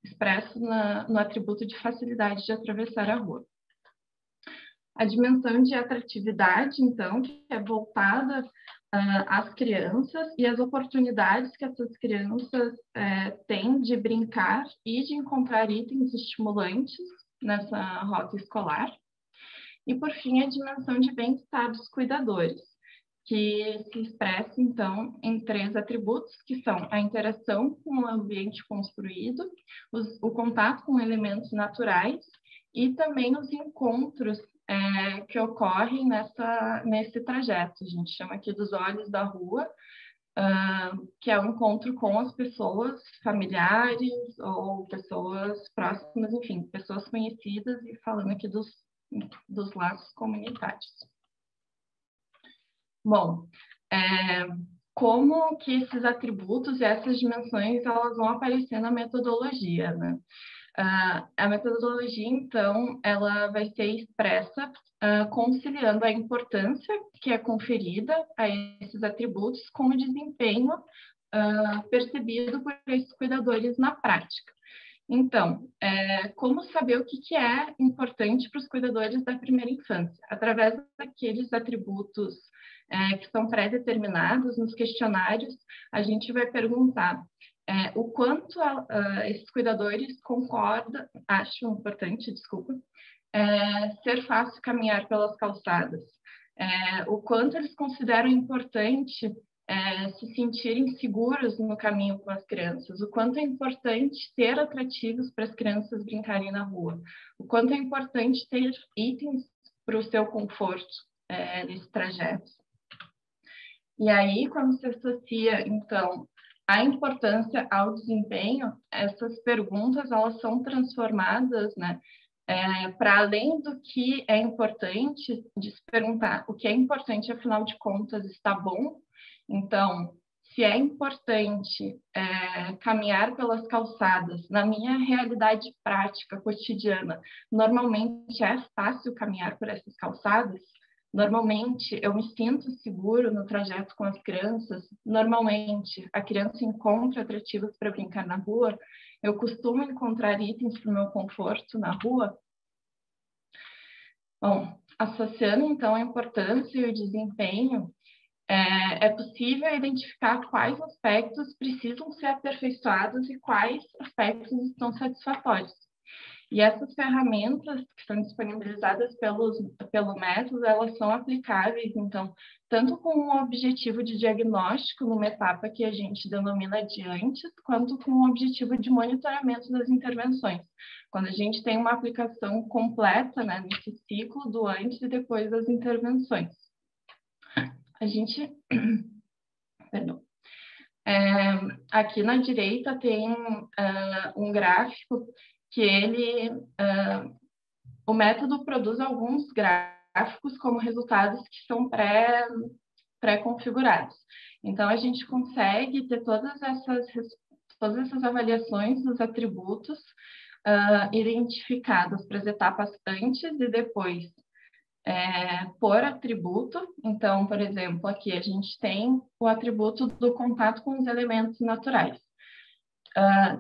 expresso no atributo de facilidade de atravessar a rua. A dimensão de atratividade, então, que é voltada às crianças e as oportunidades que essas crianças têm de brincar e de encontrar itens estimulantes nessa rota escolar. E, por fim, a dimensão de bem-estar dos cuidadores, que se expressa, então, em 3 atributos, que são a interação com o ambiente construído, o contato com elementos naturais e também os encontros que ocorrem nesse trajeto. A gente chama aqui dos olhos da rua, que é o encontro com as pessoas familiares ou pessoas próximas, enfim, pessoas conhecidas, e falando aqui dos laços comunitários. Bom, como que esses atributos e essas dimensões elas vão aparecer na metodologia, né? A metodologia, então, ela vai ser expressa conciliando a importância que é conferida a esses atributos com o desempenho percebido por esses cuidadores na prática. Então, como saber o que é importante para os cuidadores da primeira infância? Através daqueles atributos que são pré-determinados nos questionários, a gente vai perguntar o quanto esses cuidadores acham importante, ser fácil caminhar pelas calçadas, o quanto eles consideram importante se sentirem seguros no caminho com as crianças, o quanto é importante ter atrativos para as crianças brincarem na rua, o quanto é importante ter itens para o seu conforto nesse trajeto. E aí, quando se associa, então, a importância ao desempenho, essas perguntas elas são transformadas, né, para além do que é importante, de se perguntar o que é importante, afinal de contas, está bom? Então, se é importante caminhar pelas calçadas, na minha realidade prática, cotidiana, normalmente é fácil caminhar por essas calçadas? Normalmente, eu me sinto seguro no trajeto com as crianças. Normalmente, a criança encontra atrativos para brincar na rua. Eu costumo encontrar itens para o meu conforto na rua. Bom, associando, então, a importância e o desempenho, é possível identificar quais aspectos precisam ser aperfeiçoados e quais aspectos estão satisfatórios. E essas ferramentas que são disponibilizadas pelo método, elas são aplicáveis, então, tanto com o objetivo de diagnóstico numa etapa que a gente denomina de antes, quanto com o objetivo de monitoramento das intervenções. Quando a gente tem uma aplicação completa, né, nesse ciclo do antes e depois das intervenções. A gente... Perdão. Aqui na direita tem um gráfico que o método produz alguns gráficos como resultados que são pré-configurados. Então, a gente consegue ter todas essas avaliações dos atributos identificadas para as etapas antes e depois por atributo. Então, por exemplo, aqui a gente tem o atributo do contato com os elementos naturais.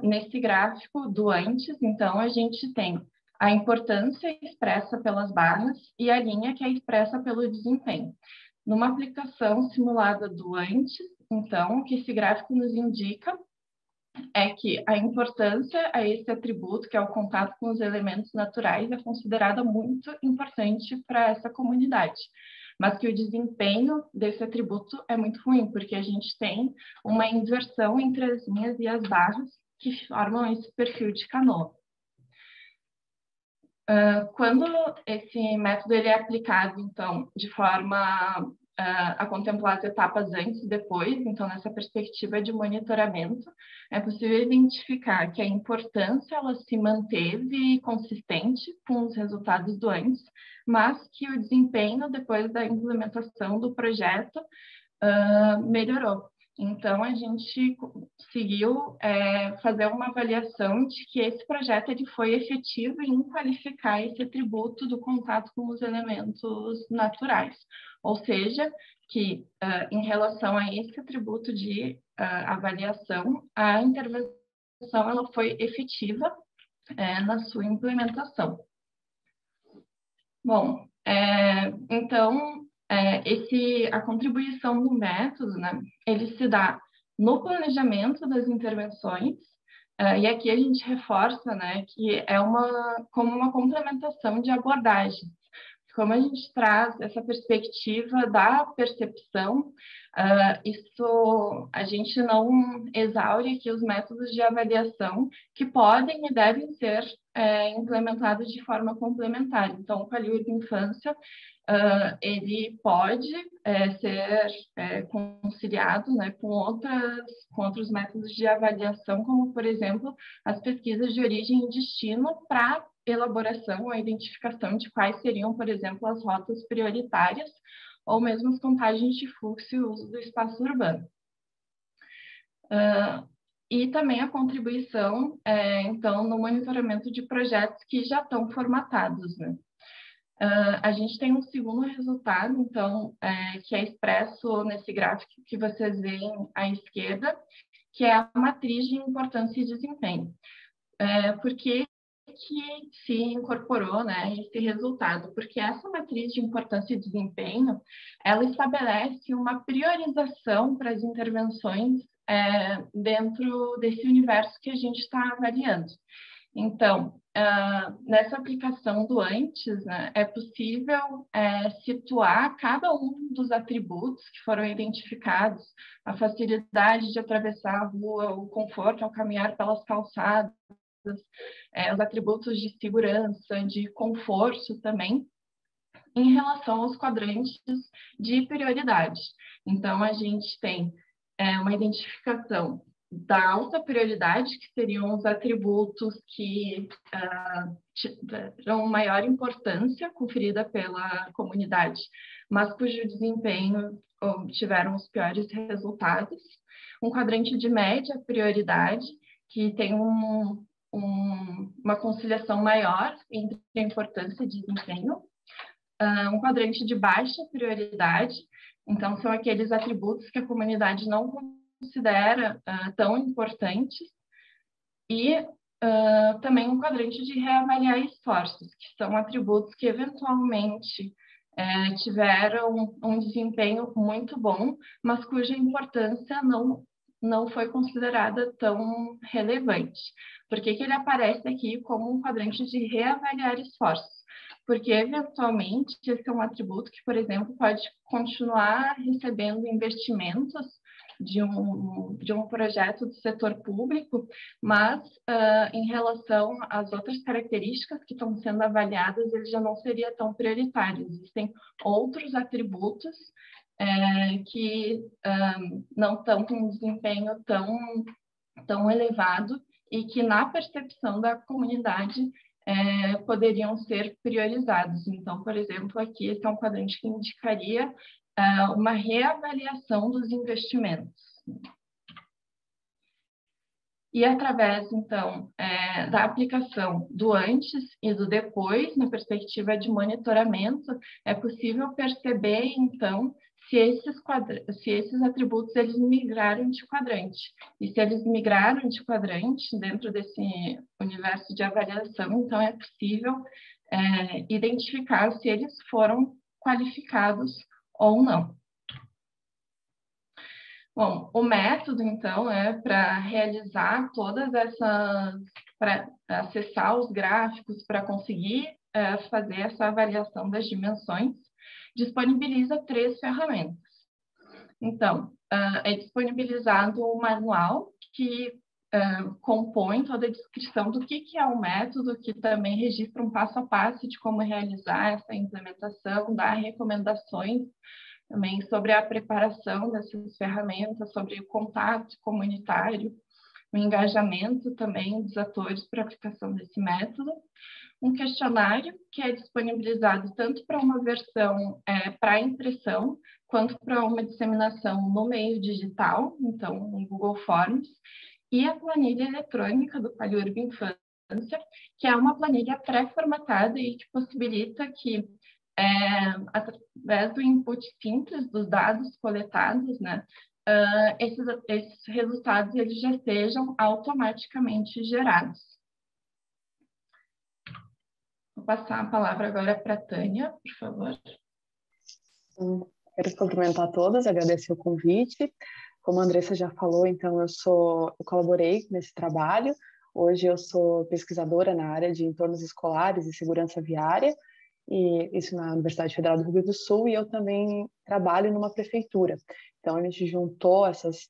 Nesse gráfico do antes, então, a gente tem a importância expressa pelas barras e a linha que é expressa pelo desempenho. Numa aplicação simulada do antes, então, o que esse gráfico nos indica é que a importância a esse atributo, que é o contato com os elementos naturais, é considerada muito importante para essa comunidade, mas que o desempenho desse atributo é muito ruim, porque a gente tem uma inversão entre as linhas e as barras que formam esse perfil de canoa. Quando esse método ele é aplicado, então, de forma a contemplar as etapas antes e depois, então, nessa perspectiva de monitoramento, é possível identificar que a importância ela se manteve consistente com os resultados do antes, mas que o desempenho, depois da implementação do projeto, melhorou. Então, a gente conseguiu fazer uma avaliação de que esse projeto ele foi efetivo em qualificar esse atributo do contato com os elementos naturais. Ou seja, que em relação a esse atributo de avaliação, a intervenção ela foi efetiva na sua implementação. Bom, então, a contribuição do método, né, ele se dá no planejamento das intervenções, e aqui a gente reforça, né, que é como uma complementação de abordagens. Como a gente traz essa perspectiva da percepção, a gente não exaure aqui os métodos de avaliação que podem e devem ser implementados de forma complementar. Então, o Quali-Urb Infância, ele pode ser conciliado, né, com outros métodos de avaliação, como, por exemplo, as pesquisas de origem e destino para elaboração ou identificação de quais seriam, por exemplo, as rotas prioritárias, ou mesmo as contagens de fluxo e uso do espaço urbano. E também a contribuição, então, no monitoramento de projetos que já estão formatados, né? A gente tem um segundo resultado, então, que é expresso nesse gráfico que vocês veem à esquerda, que é a matriz de importância e desempenho. Por que se incorporou, né, esse resultado? Porque essa matriz de importância e desempenho, ela estabelece uma priorização para as intervenções dentro desse universo que a gente está avaliando. Então, nessa aplicação do antes, né, é possível situar cada um dos atributos que foram identificados, a facilidade de atravessar a rua, o conforto ao caminhar pelas calçadas, os atributos de segurança, de conforto também, em relação aos quadrantes de prioridade. Então, a gente tem uma identificação da alta prioridade, que seriam os atributos que tiveram maior importância conferida pela comunidade, mas cujo desempenho tiveram os piores resultados. Um quadrante de média prioridade, que tem uma conciliação maior entre a importância e desempenho. Um quadrante de baixa prioridade, então são aqueles atributos que a comunidade não considera tão importantes, e também um quadrante de reavaliar esforços, que são atributos que eventualmente tiveram um desempenho muito bom, mas cuja importância não foi considerada tão relevante. Por que ele aparece aqui como um quadrante de reavaliar esforços? Porque, eventualmente, esse é um atributo que, por exemplo, pode continuar recebendo investimentos de um projeto do setor público, mas, em relação às outras características que estão sendo avaliadas, ele já não seria tão prioritário. Existem outros atributos que não estão com um desempenho tão elevado e que, na percepção da comunidade, poderiam ser priorizados. Então, por exemplo, aqui esse é um quadrante que indicaria uma reavaliação dos investimentos. E através, então, da aplicação do antes e do depois, na perspectiva de monitoramento, é possível perceber, então, se esses atributos eles migraram de quadrante. E se eles migraram de quadrante dentro desse universo de avaliação, então é possível identificar se eles foram qualificados ou não. Bom, o método, então, para realizar todas essas, para acessar os gráficos, para conseguir fazer essa avaliação das dimensões, disponibiliza 3 ferramentas. Então, é disponibilizado um manual que compõe toda a descrição do que é o método, que também registra um passo a passo de como realizar essa implementação, dá recomendações também sobre a preparação dessas ferramentas, sobre o contato comunitário, o engajamento também dos atores para a aplicação desse método, um questionário que é disponibilizado tanto para uma versão para impressão, quanto para uma disseminação no meio digital, então no Google Forms, e a planilha eletrônica do PaliUrb Infância, que é uma planilha pré-formatada e que possibilita que, através do input simples dos dados coletados, né, esses resultados eles já sejam automaticamente gerados. Vou passar a palavra agora para a Tânia, por favor. Quero cumprimentar a todos, agradecer o convite. Como a Andressa já falou, então eu colaborei nesse trabalho. Hoje eu sou pesquisadora na área de entornos escolares e segurança viária, e isso na Universidade Federal do Rio Grande do Sul, e eu também trabalho numa prefeitura. Então a gente juntou essas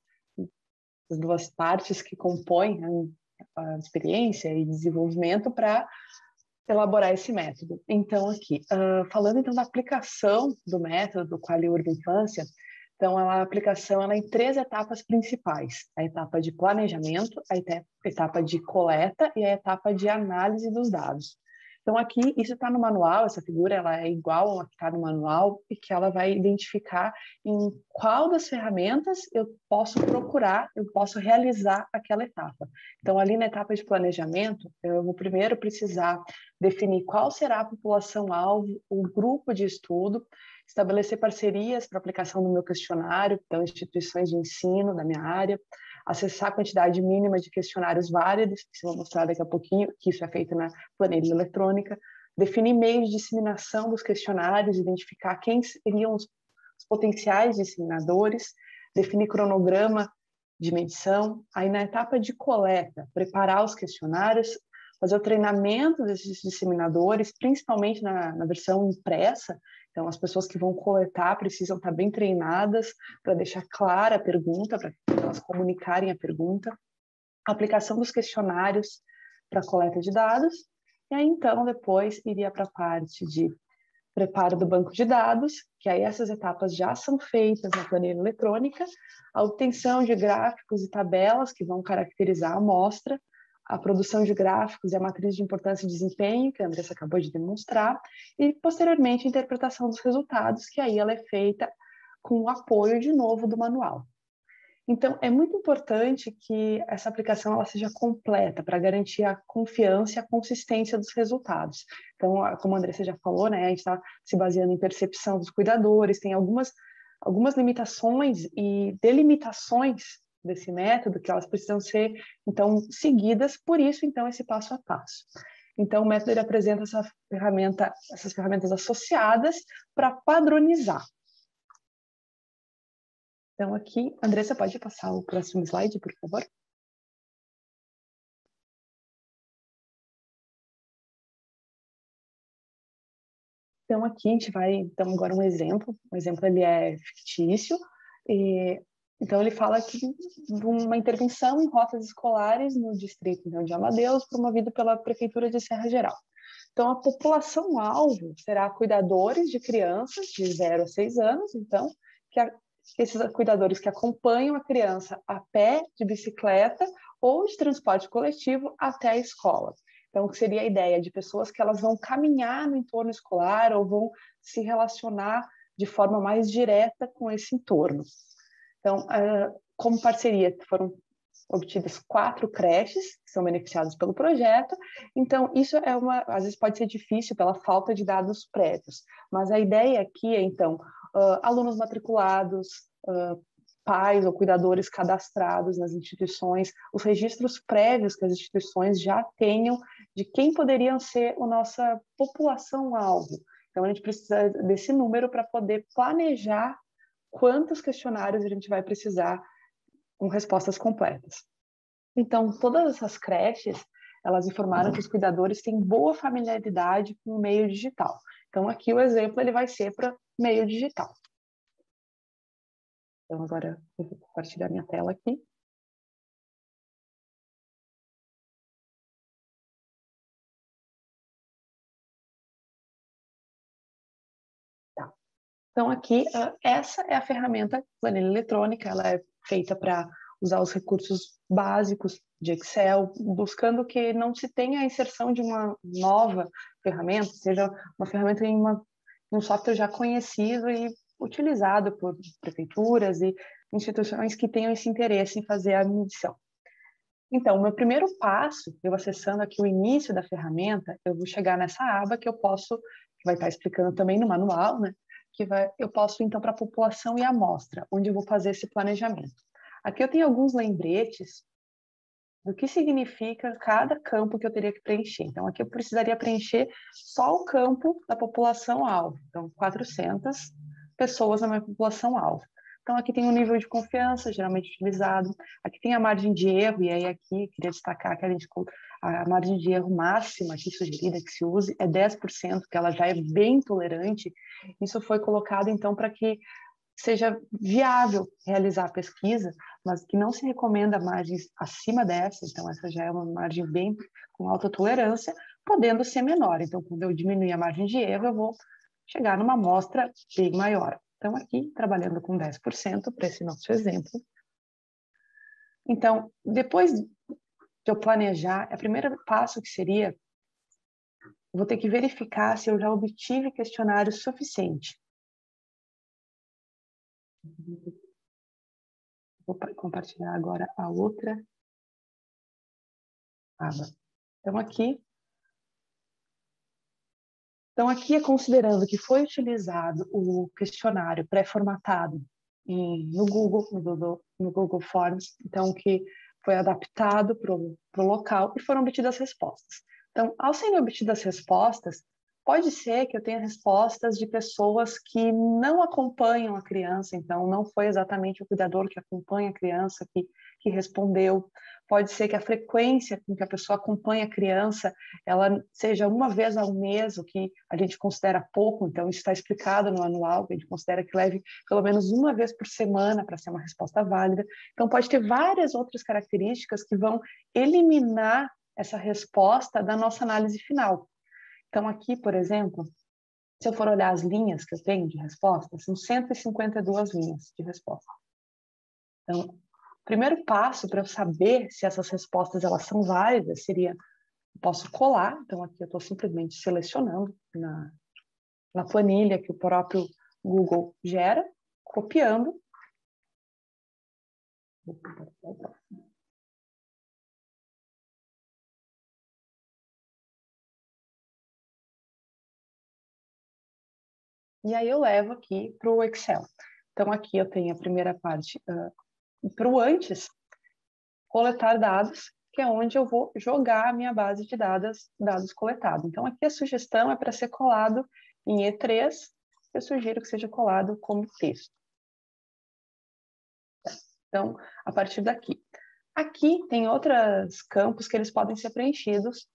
duas partes que compõem a experiência e desenvolvimento para elaborar esse método. Então, aqui, falando então da aplicação do método do PaliUrb Infância, então a aplicação ela é em 3 etapas principais: a etapa de planejamento, a etapa de coleta e a etapa de análise dos dados. Então, aqui, isso está no manual, essa figura ela é igual a que está no manual, e que ela vai identificar em qual das ferramentas eu posso procurar, eu posso realizar aquela etapa. Então, ali na etapa de planejamento, eu vou primeiro precisar definir qual será a população-alvo, o grupo de estudo, estabelecer parcerias para aplicação do meu questionário, então, instituições de ensino da minha área, acessar a quantidade mínima de questionários válidos, que eu vou mostrar daqui a pouquinho, que isso é feito na planilha eletrônica, definir meios de disseminação dos questionários, identificar quem seriam os potenciais disseminadores, definir cronograma de medição. Aí, na etapa de coleta, preparar os questionários, fazer o treinamento desses disseminadores, principalmente na versão impressa. Então, as pessoas que vão coletar precisam estar bem treinadas para deixar clara a pergunta, para elas comunicarem a pergunta. A aplicação dos questionários para coleta de dados. E aí, então, depois iria para a parte de preparo do banco de dados, que aí essas etapas já são feitas na planilha eletrônica, a obtenção de gráficos e tabelas que vão caracterizar a amostra, a produção de gráficos e a matriz de importância e desempenho, que a Andressa acabou de demonstrar, e, posteriormente, a interpretação dos resultados, que aí ela é feita com o apoio, de novo, do manual. Então, é muito importante que essa aplicação ela seja completa para garantir a confiança e a consistência dos resultados. Então, como a Andressa já falou, né, a gente está se baseando em percepção dos cuidadores, tem algumas limitações e delimitações desse método que elas precisam ser, então, seguidas, por isso, então, esse passo a passo. Então, o método ele apresenta essas ferramentas associadas para padronizar. Então, aqui, Andressa, pode passar o próximo slide, por favor? Então, aqui a gente vai, então, agora um exemplo ele é fictício, então ele fala aqui de uma intervenção em rotas escolares no distrito de Amadeus, promovido pela Prefeitura de Serra Geral. Então, a população-alvo será cuidadores de crianças de 0 a 6 anos, então, esses cuidadores que acompanham a criança a pé, de bicicleta ou de transporte coletivo até a escola. Então, que seria a ideia de pessoas que elas vão caminhar no entorno escolar ou vão se relacionar de forma mais direta com esse entorno. Então, como parceria, foram obtidas 4 creches que são beneficiadas pelo projeto. Então, isso às vezes pode ser difícil pela falta de dados prévios, mas a ideia aqui é, então, alunos matriculados, pais ou cuidadores cadastrados nas instituições, os registros prévios que as instituições já tenham de quem poderiam ser a nossa população-alvo. Então, a gente precisa desse número para poder planejar quantos questionários a gente vai precisar com respostas completas. Então, todas essas creches, elas informaram que os cuidadores têm boa familiaridade com o meio digital. Então, aqui o exemplo ele vai ser para meio digital. Então, agora eu vou compartilhar minha tela aqui. Tá. Então, aqui, essa é a ferramenta planilha eletrônica, ela é feita para usar os recursos básicos de Excel, buscando que não se tenha a inserção de uma nova ferramenta, seja uma ferramenta em um software já conhecido e utilizado por prefeituras e instituições que tenham esse interesse em fazer a medição. Então, o meu primeiro passo, eu acessando aqui o início da ferramenta, eu vou chegar nessa aba que eu posso, que vai estar explicando também no manual, né? Eu posso, então, para a população e amostra, onde eu vou fazer esse planejamento. Aqui eu tenho alguns lembretes do que significa cada campo que eu teria que preencher. Então, aqui eu precisaria preencher só o campo da população-alvo. Então, 400 pessoas na minha população-alvo. Então, aqui tem o nível de confiança, geralmente utilizado. Aqui tem a margem de erro, e aí aqui queria destacar que a margem de erro máxima aqui sugerida que se use é 10%, que ela já é bem tolerante. Isso foi colocado, então, para que seja viável realizar a pesquisa, mas que não se recomenda margens acima dessa, então essa já é uma margem bem com alta tolerância, podendo ser menor. Então, quando eu diminuir a margem de erro, eu vou chegar numa amostra bem maior. Então, aqui, trabalhando com 10% para esse nosso exemplo. Então, depois de eu planejar, o primeiro passo que seria, eu vou ter que verificar se eu já obtive questionário suficiente. Vou compartilhar agora a outra aba. Então, aqui é considerando que foi utilizado o questionário pré-formatado no Google Forms, então, que foi adaptado para o local e foram obtidas respostas. Então, ao serem obtidas respostas, pode ser que eu tenha respostas de pessoas que não acompanham a criança, então não foi exatamente o cuidador que acompanha a criança que respondeu. Pode ser que a frequência com que a pessoa acompanha a criança, ela seja uma vez ao mês, o que a gente considera pouco, então isso está explicado no anual, a gente considera que leve pelo menos uma vez por semana para ser uma resposta válida. Então pode ter várias outras características que vão eliminar essa resposta da nossa análise final. Então aqui, por exemplo, se eu for olhar as linhas que eu tenho de resposta, são 152 linhas de resposta. Então, o primeiro passo para eu saber se essas respostas elas são válidas seria, eu posso colar, então aqui eu estou simplesmente selecionando na planilha que o próprio Google gera, copiando. E aí eu levo aqui para o Excel. Então aqui eu tenho a primeira parte para o antes, coletar dados, que é onde eu vou jogar a minha base de dados coletados. Então, aqui a sugestão é para ser colado em E3, eu sugiro que seja colado como texto. Então, a partir daqui. Aqui tem outros campos que eles podem ser preenchidos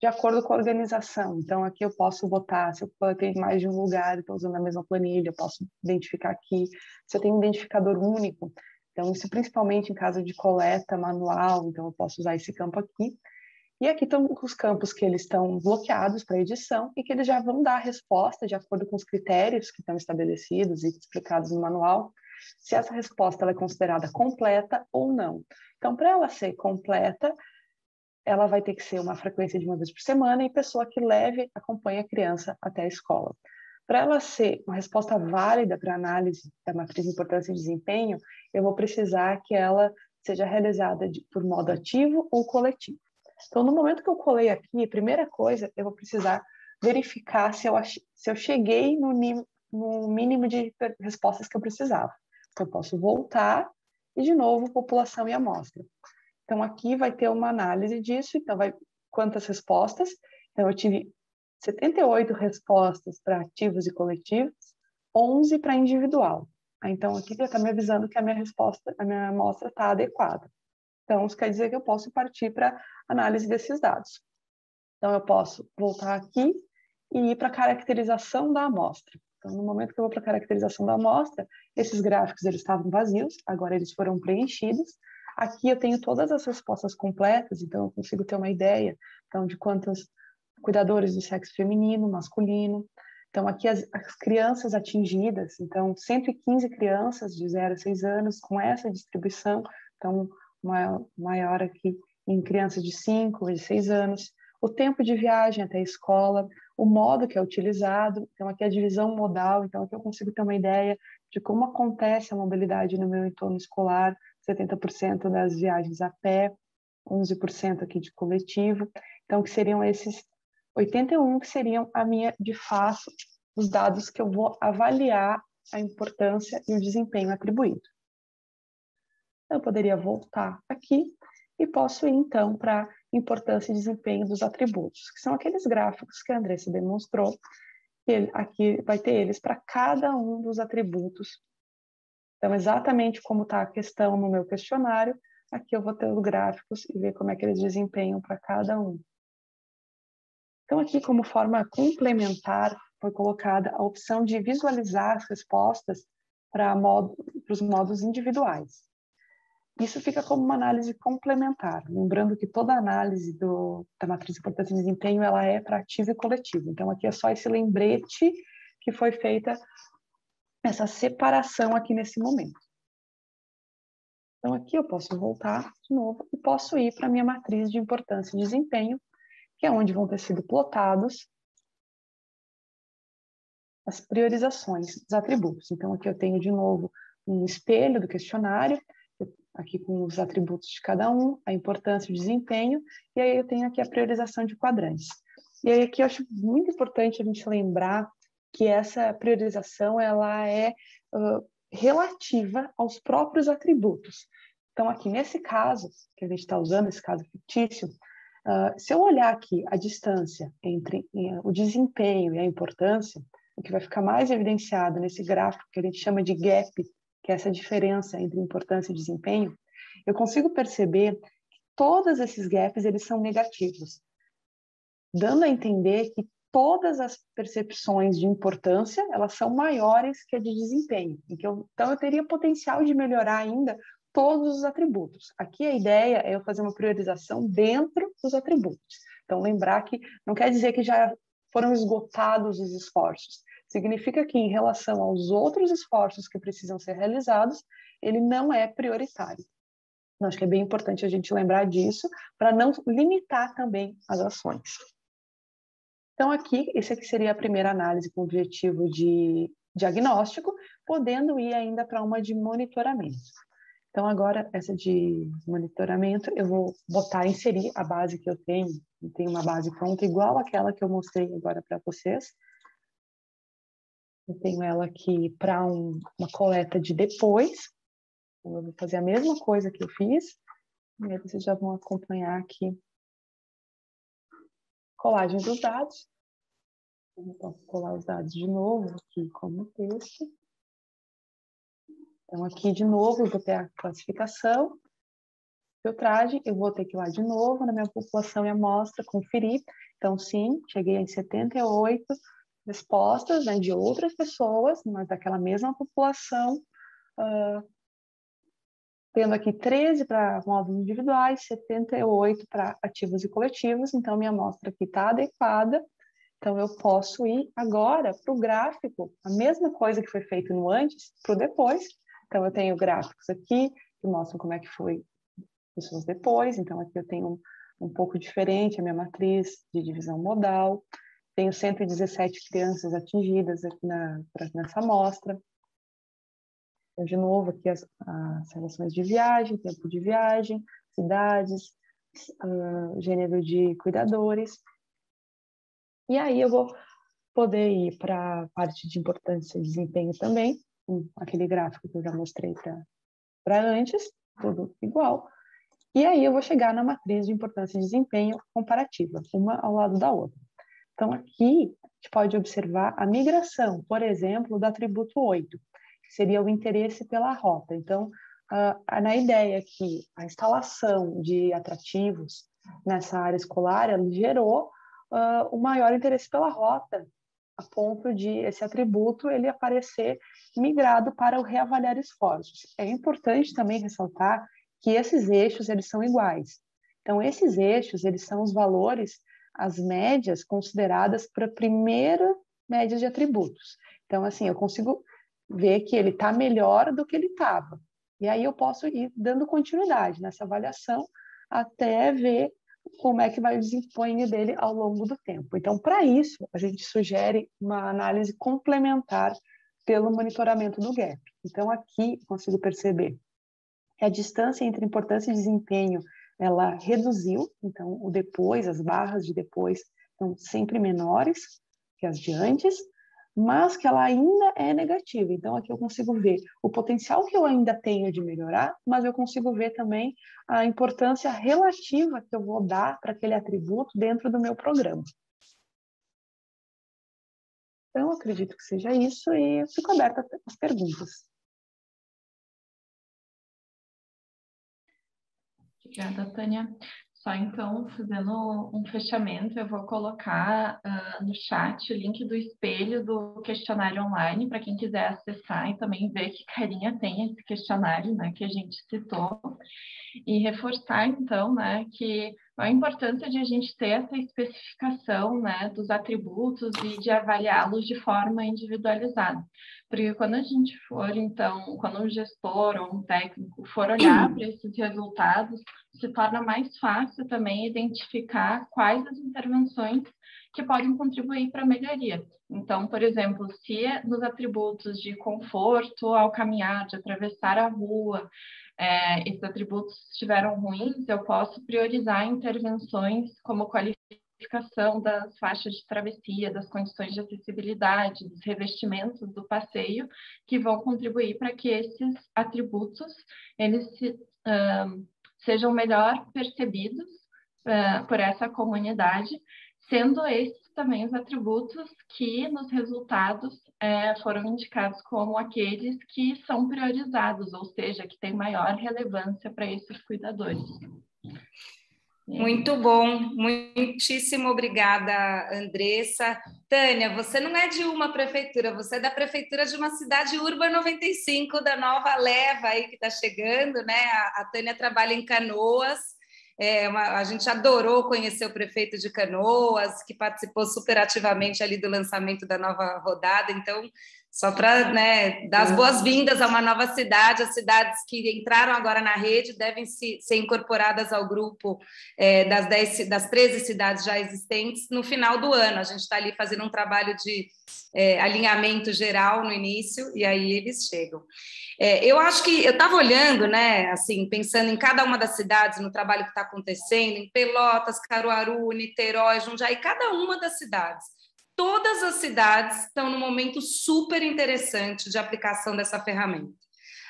de acordo com a organização. Então, aqui eu posso botar, se eu tenho mais de um lugar, estou usando a mesma planilha, eu posso identificar aqui. Se eu tenho um identificador único, então isso principalmente em caso de coleta manual, então eu posso usar esse campo aqui. E aqui estão os campos que eles estão bloqueados para edição e que eles já vão dar a resposta de acordo com os critérios que estão estabelecidos e explicados no manual, se essa resposta ela é considerada completa ou não. Então, para ela ser completa, ela vai ter que ser uma frequência de uma vez por semana e pessoa que acompanhe a criança até a escola. Para ela ser uma resposta válida para análise da matriz de importância e desempenho, eu vou precisar que ela seja realizada por modo ativo ou coletivo. Então, no momento que eu colei aqui, a primeira coisa, eu vou precisar verificar se eu cheguei no mínimo de respostas que eu precisava. Então, eu posso voltar e, de novo, população e amostra. Então, aqui vai ter uma análise disso. Então, quantas respostas? Então, eu tive 78 respostas para ativos e coletivos, 11 para individual. Então, aqui já está me avisando que a minha amostra está adequada. Então, isso quer dizer que eu posso partir para análise desses dados. Então, eu posso voltar aqui e ir para a caracterização da amostra. Então, no momento que eu vou para a caracterização da amostra, esses gráficos eles estavam vazios, agora eles foram preenchidos. Aqui eu tenho todas as respostas completas, então eu consigo ter uma ideia então, de quantos cuidadores do sexo feminino, masculino. Então, aqui as crianças atingidas, então 115 crianças de 0 a 6 anos com essa distribuição Então, maior aqui em crianças de 5 e 6 anos, o tempo de viagem até a escola, o modo que é utilizado, então aqui a divisão modal, então aqui eu consigo ter uma ideia de como acontece a mobilidade no meu entorno escolar, 70% das viagens a pé, 11% aqui de coletivo, então que seriam esses 81 que seriam a minha, de fato, os dados que eu vou avaliar a importância e o desempenho atribuído. Eu poderia voltar aqui e posso ir, então, para a importância e desempenho dos atributos, que são aqueles gráficos que a Andressa demonstrou, que aqui vai ter eles para cada um dos atributos. Então, exatamente como está a questão no meu questionário, aqui eu vou ter os gráficos e ver como é que eles desempenham para cada um. Então, aqui, como forma complementar, foi colocada a opção de visualizar as respostas para os modos individuais. Isso fica como uma análise complementar, lembrando que toda análise da matriz de importância e desempenho ela é para ativo e coletivo. Então, aqui é só esse lembrete que foi feita essa separação aqui nesse momento. Então, aqui eu posso voltar de novo e posso ir para a minha matriz de importância e desempenho, que é onde vão ter sido plotados as priorizações dos atributos. Então, aqui eu tenho de novo um espelho do questionário, aqui com os atributos de cada um, a importância e o desempenho, e aí eu tenho aqui a priorização de quadrantes. E aí aqui eu acho muito importante a gente lembrar que essa priorização ela é relativa aos próprios atributos. Então, aqui nesse caso, que a gente está usando, esse caso fictício, se eu olhar aqui a distância entre o desempenho e a importância, o que vai ficar mais evidenciado nesse gráfico que a gente chama de gap, que é essa diferença entre importância e desempenho, eu consigo perceber que todos esses gaps eles são negativos, dando a entender que todas as percepções de importância elas são maiores que a de desempenho. Então, eu teria potencial de melhorar ainda todos os atributos. Aqui a ideia é eu fazer uma priorização dentro dos atributos. Então, lembrar que não quer dizer que já foram esgotados os esforços. Significa que, em relação aos outros esforços que precisam ser realizados, ele não é prioritário. Eu acho que é bem importante a gente lembrar disso, para não limitar também as ações. Então, aqui, esse aqui seria a primeira análise com objetivo de diagnóstico, podendo ir ainda para uma de monitoramento. Então, agora, essa de monitoramento, eu vou inserir a base que eu tenho uma base pronta, igual àquela que eu mostrei agora para vocês. Eu tenho ela aqui para uma coleta de depois. Eu vou fazer a mesma coisa que eu fiz. E aí vocês já vão acompanhar aqui colagem dos dados. Eu posso colar os dados de novo aqui como texto. Então, aqui de novo, eu vou ter a classificação, filtragem, eu vou ter que ir lá de novo na minha população e amostra, conferir. Então, sim, cheguei em 78 respostas, né, de outras pessoas, mas daquela mesma população, tendo aqui 13 para modos individuais, 78 para ativos e coletivos, então minha amostra aqui está adequada, então eu posso ir agora para o gráfico, a mesma coisa que foi feito no antes, para o depois. Então eu tenho gráficos aqui que mostram como é que foi pessoas depois, então aqui eu tenho um pouco diferente a minha matriz de divisão modal, tenho 117 crianças atingidas aqui nessa amostra. Então, de novo, aqui as relações de viagem, tempo de viagem, cidades, gênero de cuidadores. E aí eu vou poder ir para a parte de importância e desempenho também, aquele gráfico que eu já mostrei para antes, tudo igual. E aí eu vou chegar na matriz de importância e desempenho comparativa, uma ao lado da outra. Então, aqui a gente pode observar a migração, por exemplo, do atributo 8, que seria o interesse pela rota. Então, na ideia que a instalação de atrativos nessa área escolar ela gerou o maior interesse pela rota, a ponto de esse atributo ele aparecer migrado para o reavaliar esforços. É importante também ressaltar que esses eixos eles são iguais. Então, esses eixos eles são os valores, as médias consideradas para a primeira média de atributos. Então, assim, eu consigo ver que ele está melhor do que ele estava. E aí eu posso ir dando continuidade nessa avaliação até ver como é que vai o desempenho dele ao longo do tempo. Então, para isso, a gente sugere uma análise complementar pelo monitoramento do gap. Então, aqui consigo perceber que a distância entre importância e desempenho, ela reduziu, então o depois, as barras de depois são sempre menores que as de antes, mas que ela ainda é negativa. Então, aqui eu consigo ver o potencial que eu ainda tenho de melhorar, mas eu consigo ver também a importância relativa que eu vou dar para aquele atributo dentro do meu programa. Então, eu acredito que seja isso e eu fico aberta às perguntas. Obrigada, Tânia. Só então, fazendo um fechamento, eu vou colocar no chat o link do espelho do questionário online, para quem quiser acessar e também ver que carinha tem esse questionário, né, que a gente citou. E reforçar, então, né, que a importância de a gente ter essa especificação, né, dos atributos e de avaliá-los de forma individualizada. Porque quando a gente for, então, quando um gestor ou um técnico for olhar para esses resultados, se torna mais fácil também identificar quais as intervenções que podem contribuir para a melhoria. Então, por exemplo, se nos atributos de conforto ao caminhar, de atravessar a rua, esses atributos estiveram ruins, eu posso priorizar intervenções como qualificação das faixas de travessia, das condições de acessibilidade, dos revestimentos do passeio, que vão contribuir para que esses atributos eles sejam melhor percebidos por essa comunidade, sendo esses também os atributos que nos resultados foram indicados como aqueles que são priorizados, ou seja, que têm maior relevância para esses cuidadores. Muito bom, muitíssimo obrigada, Andressa. Tânia, você não é de uma prefeitura, você é da prefeitura de uma cidade Urba 95, da nova leva aí que está chegando, né? A Tânia trabalha em Canoas, a gente adorou conhecer o prefeito de Canoas, que participou super ativamente ali do lançamento da nova rodada, então, só para, né, dar as boas-vindas a uma nova cidade, as cidades que entraram agora na rede devem ser incorporadas ao grupo das 13 cidades já existentes no final do ano. A gente está ali fazendo um trabalho de alinhamento geral no início, e aí eles chegam. Eu acho que eu estava olhando, né, assim, pensando em cada uma das cidades, no trabalho que está acontecendo, em Pelotas, Caruaru, Niterói, Jundiaí, cada uma das cidades. Todas as cidades estão num momento super interessante de aplicação dessa ferramenta.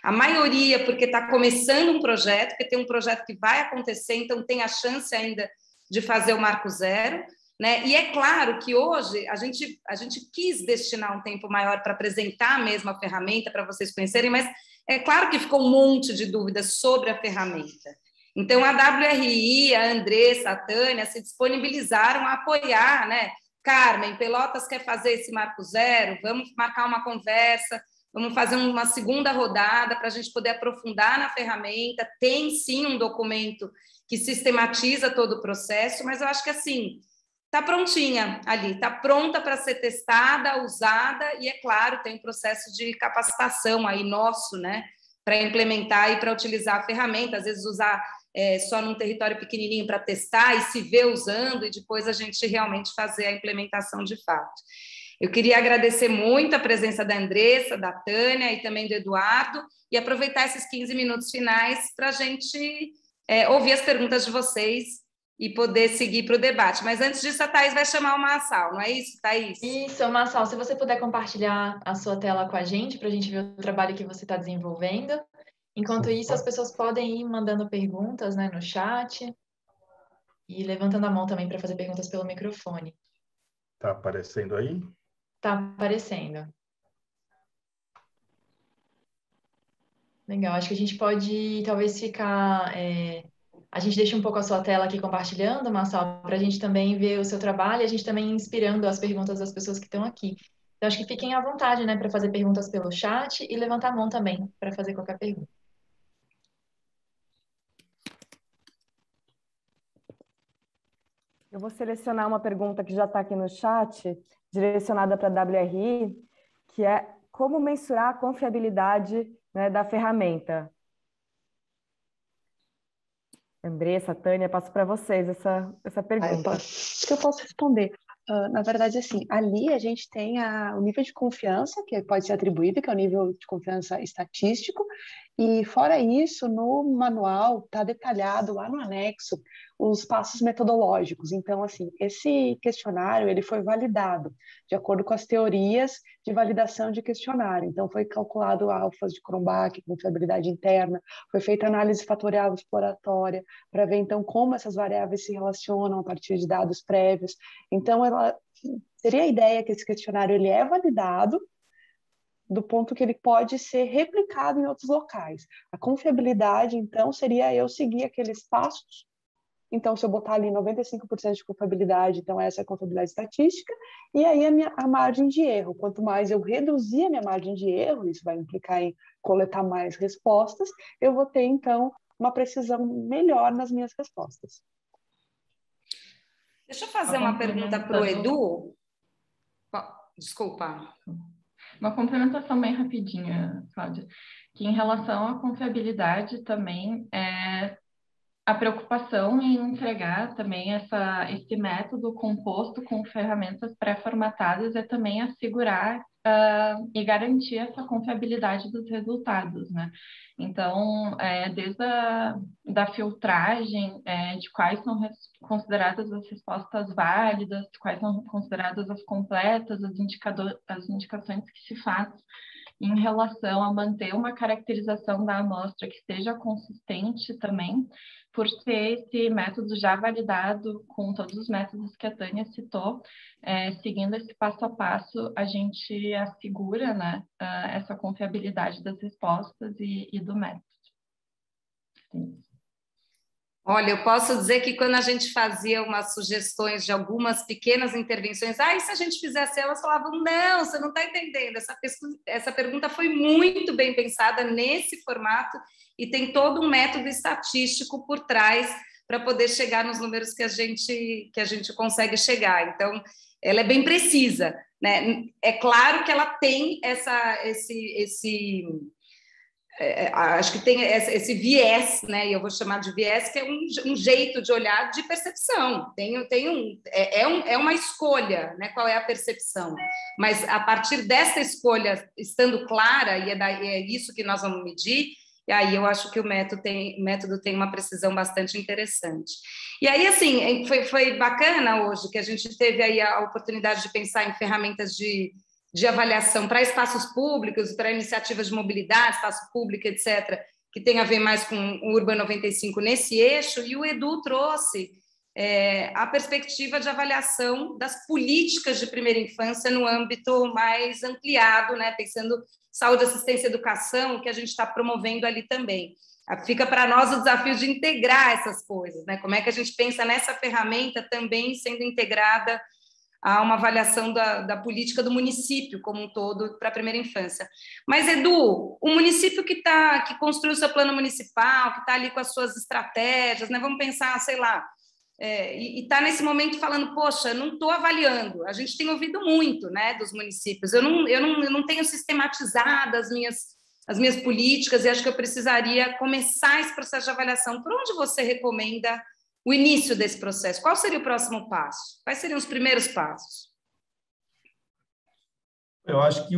A maioria porque está começando um projeto, porque tem um projeto que vai acontecer, então tem a chance ainda de fazer o Marco Zero, né? E é claro que hoje a gente quis destinar um tempo maior para apresentar a mesma ferramenta, para vocês conhecerem, mas é claro que ficou um monte de dúvidas sobre a ferramenta. Então, a WRI, a Andressa, a Tânia se disponibilizaram a apoiar, né? Carmen, Pelotas quer fazer esse Marco Zero, vamos marcar uma conversa, vamos fazer uma segunda rodada para a gente poder aprofundar na ferramenta. Tem, sim, um documento que sistematiza todo o processo, mas eu acho que, assim, está prontinha ali, está pronta para ser testada, usada, e, é claro, tem um processo de capacitação aí nosso, né, para implementar e para utilizar a ferramenta, às vezes usar só num território pequenininho para testar e se ver usando, e depois a gente realmente fazer a implementação de fato. Eu queria agradecer muito a presença da Andressa, da Tânia e também do Eduardo, e aproveitar esses 15 minutos finais para a gente ouvir as perguntas de vocês e poder seguir para o debate. Mas antes disso, a Thaís vai chamar o Massal, não é isso, Thaís? Isso, Massal, se você puder compartilhar a sua tela com a gente, para a gente ver o trabalho que você está desenvolvendo. Enquanto isso, as pessoas podem ir mandando perguntas, né, no chat e levantando a mão também para fazer perguntas pelo microfone. Está aparecendo aí? Está aparecendo. Legal, acho que a gente pode talvez ficar... A gente deixa um pouco a sua tela aqui compartilhando, Marcelo, para a gente também ver o seu trabalho e a gente também inspirando as perguntas das pessoas que estão aqui. Então, acho que fiquem à vontade, né, para fazer perguntas pelo chat e levantar a mão também para fazer qualquer pergunta. Eu vou selecionar uma pergunta que já está aqui no chat, direcionada para a WRI, que é como mensurar a confiabilidade, né, da ferramenta. Andressa, Tânia, passo para vocês essa pergunta. Acho que eu posso responder. Na verdade, assim, ali a gente tem o nível de confiança que pode ser atribuído, que é o nível de confiança estatístico, e fora isso, no manual está detalhado lá no anexo os passos metodológicos. Então, assim, esse questionário ele foi validado de acordo com as teorias de validação de questionário. Então, foi calculado alfas de Cronbach, confiabilidade interna, foi feita análise fatorial exploratória para ver, então, como essas variáveis se relacionam a partir de dados prévios. Então, seria a ideia que esse questionário ele é validado do ponto que ele pode ser replicado em outros locais. A confiabilidade, então, seria eu seguir aqueles passos. Então, se eu botar ali 95% de confiabilidade, então essa é a confiabilidade estatística, e aí a margem de erro. Quanto mais eu reduzir a minha margem de erro, isso vai implicar em coletar mais respostas, eu vou ter, então, uma precisão melhor nas minhas respostas. Deixa eu fazer uma pergunta para o Edu. Desculpa. Uma complementação bem rapidinha, Cláudia, que em relação à confiabilidade também a preocupação em entregar também esse método composto com ferramentas pré-formatadas é também assegurar e garantir essa confiabilidade dos resultados, né? Então, desde da filtragem de quais são consideradas as respostas válidas, quais são consideradas as completas, as indicações que se faz em relação a manter uma caracterização da amostra que seja consistente também, por ser esse método já validado com todos os métodos que a Tânia citou, seguindo esse passo a passo, a gente assegura, né, essa confiabilidade das respostas e do método. Sim. Olha, eu posso dizer que quando a gente fazia umas sugestões de algumas pequenas intervenções, e se a gente fizesse, elas falavam, não, você não está entendendo, essa pergunta foi muito bem pensada nesse formato e tem todo um método estatístico por trás para poder chegar nos números que a gente consegue chegar. Então, ela é bem precisa, né? É claro que ela tem acho que tem esse viés, né? E eu vou chamar de viés, que é um jeito de olhar de percepção. É uma escolha, né? Qual é a percepção? Mas a partir dessa escolha, estando clara, e é isso que nós vamos medir, e aí eu acho que o método tem uma precisão bastante interessante. E aí, assim, foi bacana hoje que a gente teve aí a oportunidade de pensar em ferramentas de avaliação para espaços públicos, para iniciativas de mobilidade, espaço público, etc., que tem a ver mais com o Urban 95 nesse eixo, e o Edu trouxe a perspectiva de avaliação das políticas de primeira infância no âmbito mais ampliado, né? Pensando saúde, assistência e educação, que a gente está promovendo ali também. Fica para nós o desafio de integrar essas coisas, né? Como é que a gente pensa nessa ferramenta também sendo integrada a uma avaliação da política do município como um todo para a primeira infância. Mas, Edu, o município que construiu o seu plano municipal, que está ali com as suas estratégias, né? Vamos pensar, sei lá, e está nesse momento falando, poxa, não estou avaliando. A gente tem ouvido muito, né, dos municípios. Eu não tenho sistematizado as minhas políticas e acho que eu precisaria começar esse processo de avaliação. Por onde você recomenda o início desse processo? Qual seria o próximo passo? Quais seriam os primeiros passos? Eu acho que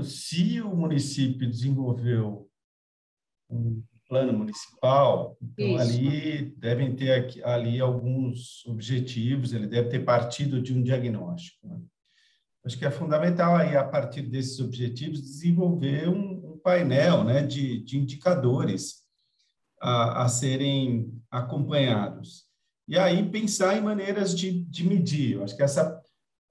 se o município desenvolveu um plano municipal, então ali devem ter ali alguns objetivos, ele deve ter partido de um diagnóstico, né? Acho que é fundamental aí, a partir desses objetivos, desenvolver um painel, né, de indicadores a serem acompanhados. E aí pensar em maneiras de medir. Eu acho que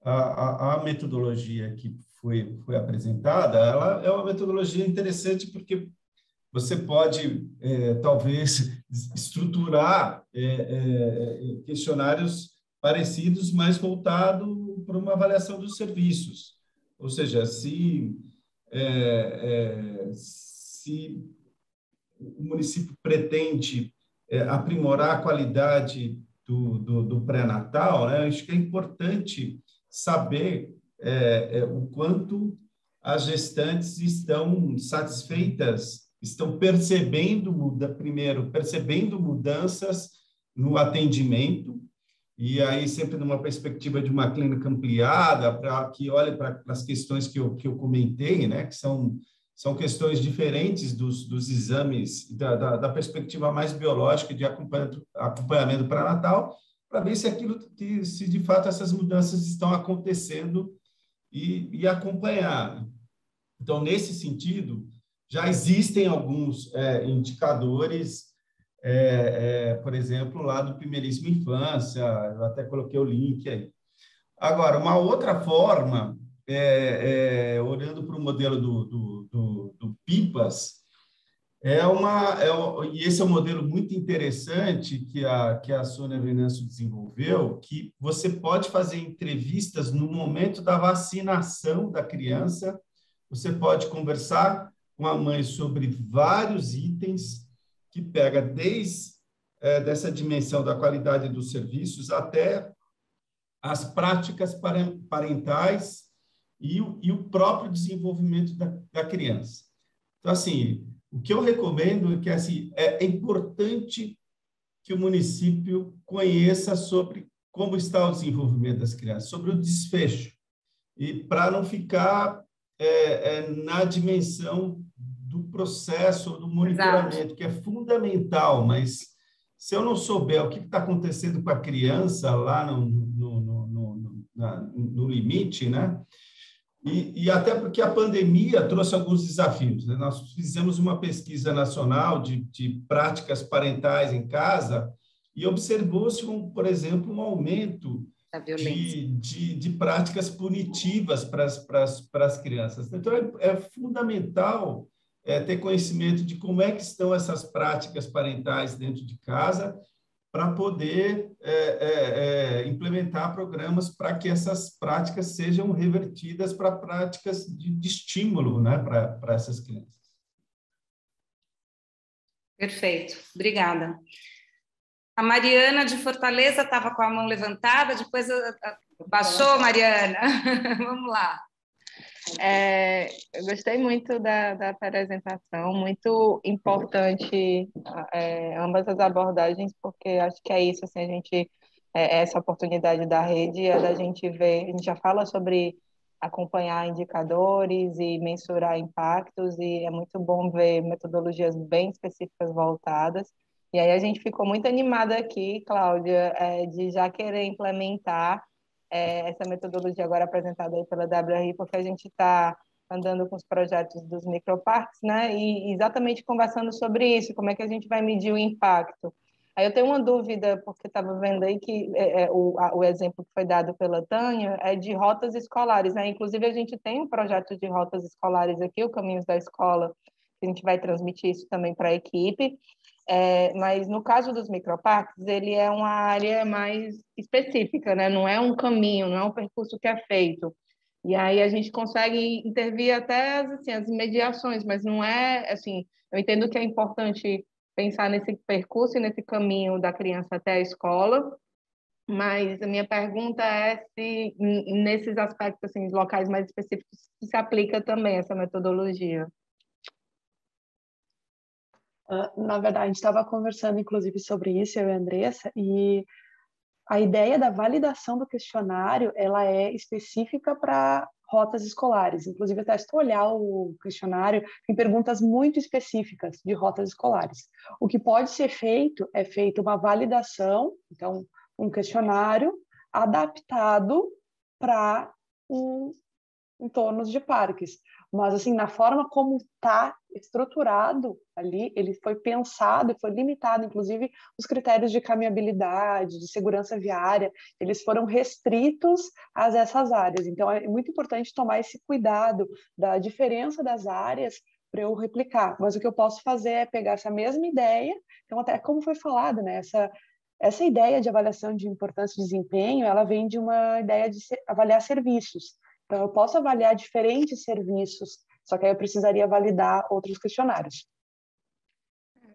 a metodologia que foi apresentada, ela é uma metodologia interessante porque você pode, talvez, estruturar questionários parecidos, mas voltado para uma avaliação dos serviços. Ou seja, se o município pretende aprimorar a qualidade do pré-natal, né? Acho que é importante saber o quanto as gestantes estão satisfeitas estão percebendo mudanças no atendimento, e aí sempre numa perspectiva de uma clínica ampliada, para que olhe para as questões que eu comentei, né, que são questões diferentes dos exames, da perspectiva mais biológica de acompanhamento pré-natal, para ver se de fato essas mudanças estão acontecendo e acompanhar. Então, nesse sentido, já existem alguns indicadores, por exemplo, lá do Primeiríssima Infância, eu até coloquei o link aí. Agora, uma outra forma, olhando para o modelo do PIPAS, e esse é um modelo muito interessante que a Sônia Venâncio desenvolveu, que você pode fazer entrevistas no momento da vacinação da criança, você pode conversar com a mãe sobre vários itens, que pega desde dessa dimensão da qualidade dos serviços até as práticas parentais e o próprio desenvolvimento da criança. Então, assim, o que eu recomendo é que assim, é importante que o município conheça sobre como está o desenvolvimento das crianças, sobre o desfecho, e para não ficar na dimensão do processo, do monitoramento, exato, que é fundamental, mas se eu não souber o que está acontecendo com a criança lá no limite, né? E até porque a pandemia trouxe alguns desafios, né? Nós fizemos uma pesquisa nacional de práticas parentais em casa e observou-se, por exemplo, um aumento de práticas punitivas para as crianças. Então, é fundamental ter conhecimento de como é que estão essas práticas parentais dentro de casa para poder implementar programas para que essas práticas sejam revertidas para práticas de estímulo, né, para essas crianças. Perfeito, obrigada. A Mariana de Fortaleza estava com a mão levantada, depois baixou, Mariana. Vamos lá. Eu gostei muito da apresentação, muito importante ambas as abordagens, porque acho que é isso, assim, a gente, essa oportunidade da rede é da gente ver, a gente já fala sobre acompanhar indicadores e mensurar impactos, e é muito bom ver metodologias bem específicas voltadas. E aí a gente ficou muito animada aqui, Cláudia, de já querer implementar essa metodologia agora apresentada aí pela WRI, porque a gente está andando com os projetos dos microparques, né? E exatamente conversando sobre isso, como é que a gente vai medir o impacto. Aí eu tenho uma dúvida, porque estava vendo aí que o exemplo que foi dado pela Tânia é de rotas escolares, né? Inclusive, a gente tem um projeto de rotas escolares aqui, o Caminhos da Escola, que a gente vai transmitir isso também para a equipe. Mas no caso dos microparques, ele é uma área mais específica, né? Não é um caminho, não é um percurso que é feito. E aí a gente consegue intervir até assim, as mediações, mas não é assim. Eu entendo que é importante pensar nesse percurso e nesse caminho da criança até a escola, mas a minha pergunta é se nesses aspectos assim, locais mais específicos se aplica também essa metodologia. Na verdade, a gente estava conversando, inclusive, sobre isso, eu e a Andressa, e a ideia da validação do questionário, ela é específica para rotas escolares. Inclusive, até se tu olhar o questionário, tem perguntas muito específicas de rotas escolares. O que pode ser feito é feita uma validação, então, um questionário adaptado para entornos de parques. Mas, assim, na forma como está estruturado ali, ele foi pensado e foi limitado, inclusive os critérios de caminhabilidade, de segurança viária, eles foram restritos a essas áreas. Então, é muito importante tomar esse cuidado da diferença das áreas para eu replicar. Mas o que eu posso fazer é pegar essa mesma ideia, então, até como foi falado, né, essa ideia de avaliação de importância e desempenho, ela vem de uma ideia de avaliar serviços. Então, eu posso avaliar diferentes serviços, só que aí eu precisaria validar outros questionários.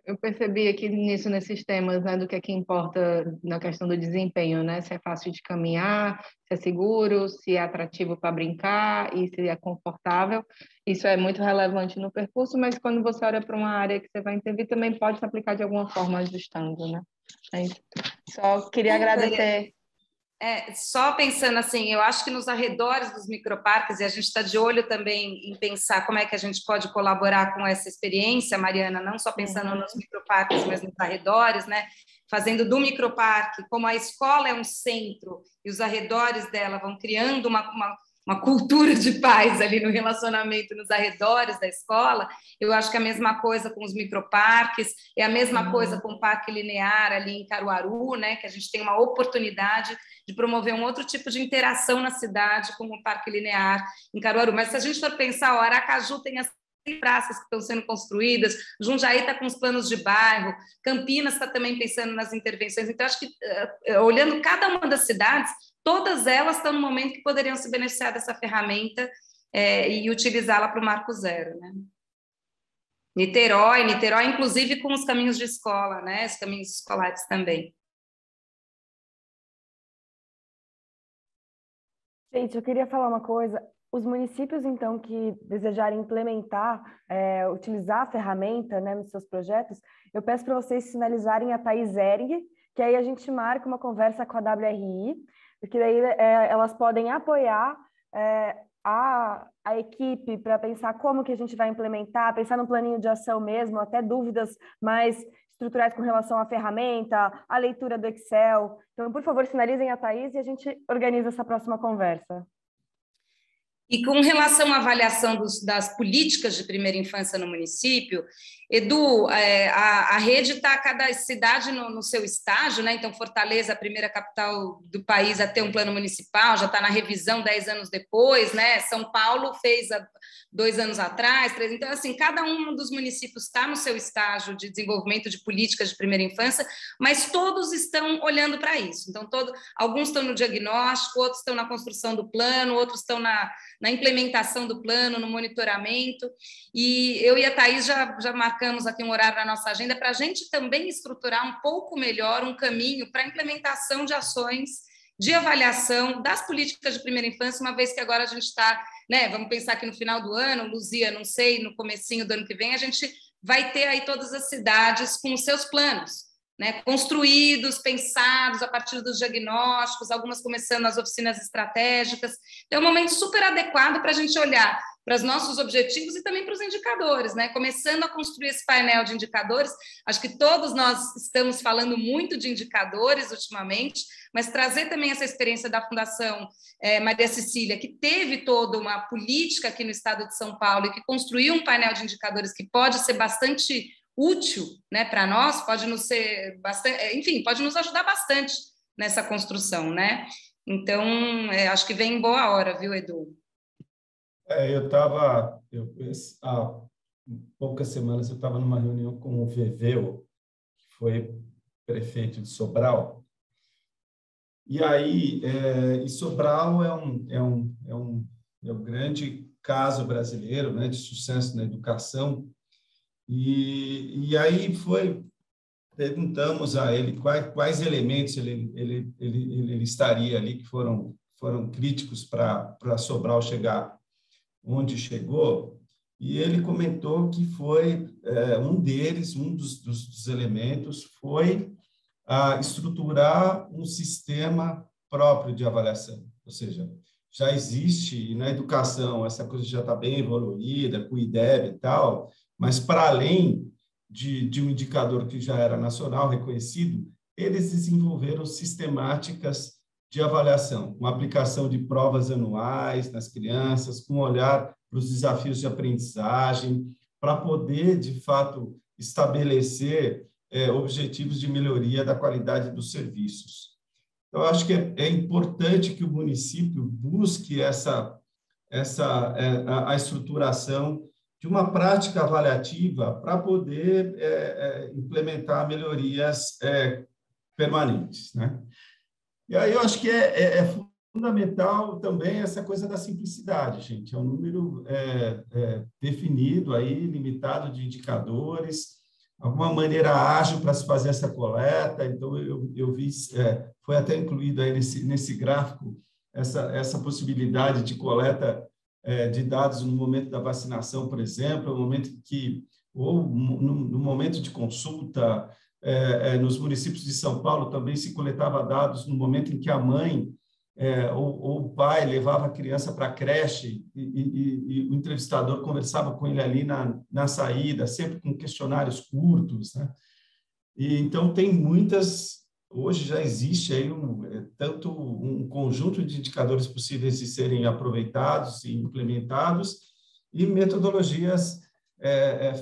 Eu percebi aqui nesses temas, né, do que é que importa na questão do desempenho, né? Se é fácil de caminhar, se é seguro, se é atrativo para brincar e se é confortável. Isso é muito relevante no percurso, mas quando você olha para uma área que você vai intervir, também pode se aplicar de alguma forma ajustando, né? É isso. Só queria agradecer. Só pensando assim, eu acho que nos arredores dos microparques, e a gente está de olho também em pensar como é que a gente pode colaborar com essa experiência, Mariana, não só pensando nos microparques, mas nos arredores, né? Fazendo do microparque, como a escola é um centro e os arredores dela vão criando uma cultura de paz ali no relacionamento nos arredores da escola, eu acho que é a mesma coisa com os microparques, é a mesma coisa com o Parque Linear ali em Caruaru, né, que a gente tem uma oportunidade de promover um outro tipo de interação na cidade com o Parque Linear em Caruaru. Mas se a gente for pensar, o Aracaju tem as praças que estão sendo construídas, Jundiaí está com os planos de bairro, Campinas está também pensando nas intervenções. Então, acho que, olhando cada uma das cidades, todas elas estão no momento que poderiam se beneficiar dessa ferramenta e utilizá-la para o Marco Zero, né? Niterói, inclusive com os caminhos de escola, né? Os caminhos escolares também. Gente, eu queria falar uma coisa. Os municípios, então, que desejarem implementar, utilizar a ferramenta, né, nos seus projetos, eu peço para vocês sinalizarem a Thaís Ering, que aí a gente marca uma conversa com a WRI, porque daí elas podem apoiar a equipe para pensar como que a gente vai implementar, pensar no planinho de ação mesmo, até dúvidas mais estruturais com relação à ferramenta, à leitura do Excel. Então, por favor, sinalizem a Thaís e a gente organiza essa próxima conversa. E com relação à avaliação das políticas de primeira infância no município, Edu, a rede está cada cidade no seu estágio, né? Então, Fortaleza, a primeira capital do país a ter um plano municipal, já está na revisão 10 anos depois, né? São Paulo fez há 2 anos atrás, 3. Então, assim, cada um dos municípios está no seu estágio de desenvolvimento de políticas de primeira infância, mas todos estão olhando para isso. Então, alguns estão no diagnóstico, outros estão na construção do plano, outros estão na implementação do plano, no monitoramento, e eu e a Thaís já marcamos aqui um horário na nossa agenda para a gente também estruturar um pouco melhor um caminho para a implementação de ações de avaliação das políticas de primeira infância, uma vez que agora a gente está, né, vamos pensar que no final do ano, Luzia, não sei, no comecinho do ano que vem, a gente vai ter aí todas as cidades com os seus planos, né, construídos, pensados a partir dos diagnósticos, algumas começando as oficinas estratégicas. Então, é um momento super adequado para a gente olhar para os nossos objetivos e também para os indicadores, né? Começando a construir esse painel de indicadores. Acho que todos nós estamos falando muito de indicadores ultimamente, mas trazer também essa experiência da Fundação Maria Cecília, que teve toda uma política aqui no estado de São Paulo e que construiu um painel de indicadores que pode ser bastante útil, né, para nós, pode nos ser bastante, enfim, pode nos ajudar bastante nessa construção, né? Então, acho que vem em boa hora, viu, Edu? Há poucas semanas eu estava numa reunião com o Veveu, que foi prefeito de Sobral, e aí Sobral é um grande caso brasileiro, né, de sucesso na educação. E aí perguntamos a ele quais elementos ele estaria ali que foram críticos para Sobral chegar onde chegou, e ele comentou que foi um dos elementos foi estruturar um sistema próprio de avaliação, ou seja, já existe na educação, essa coisa já está bem evoluída, com o IDEB e tal, mas para além de um indicador que já era nacional, reconhecido, eles desenvolveram sistemáticas de avaliação, com aplicação de provas anuais nas crianças, com olhar para os desafios de aprendizagem, para poder, de fato, estabelecer objetivos de melhoria da qualidade dos serviços. Eu acho que é importante que o município busque a estruturação de uma prática avaliativa para poder implementar melhorias permanentes, né? E aí eu acho que é fundamental também essa coisa da simplicidade, gente. É um número definido, aí, limitado de indicadores, alguma maneira ágil para se fazer essa coleta. Então, eu vi, foi até incluído aí nesse gráfico essa possibilidade de coleta de dados no momento da vacinação, por exemplo, no momento ou no momento de consulta. Nos municípios de São Paulo também se coletava dados no momento em que a mãe ou o pai levava a criança para a creche e o entrevistador conversava com ele ali na saída, sempre com questionários curtos, né? E então tem muitas, hoje já existe aí tanto um conjunto de indicadores possíveis de serem aproveitados e implementados e metodologias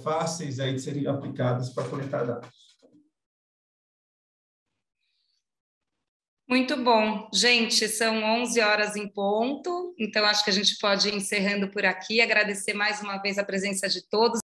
fáceis aí de serem aplicadas para coletar dados. Muito bom. Gente, são 11 horas em ponto, então acho que a gente pode ir encerrando por aqui, agradecer mais uma vez a presença de todos.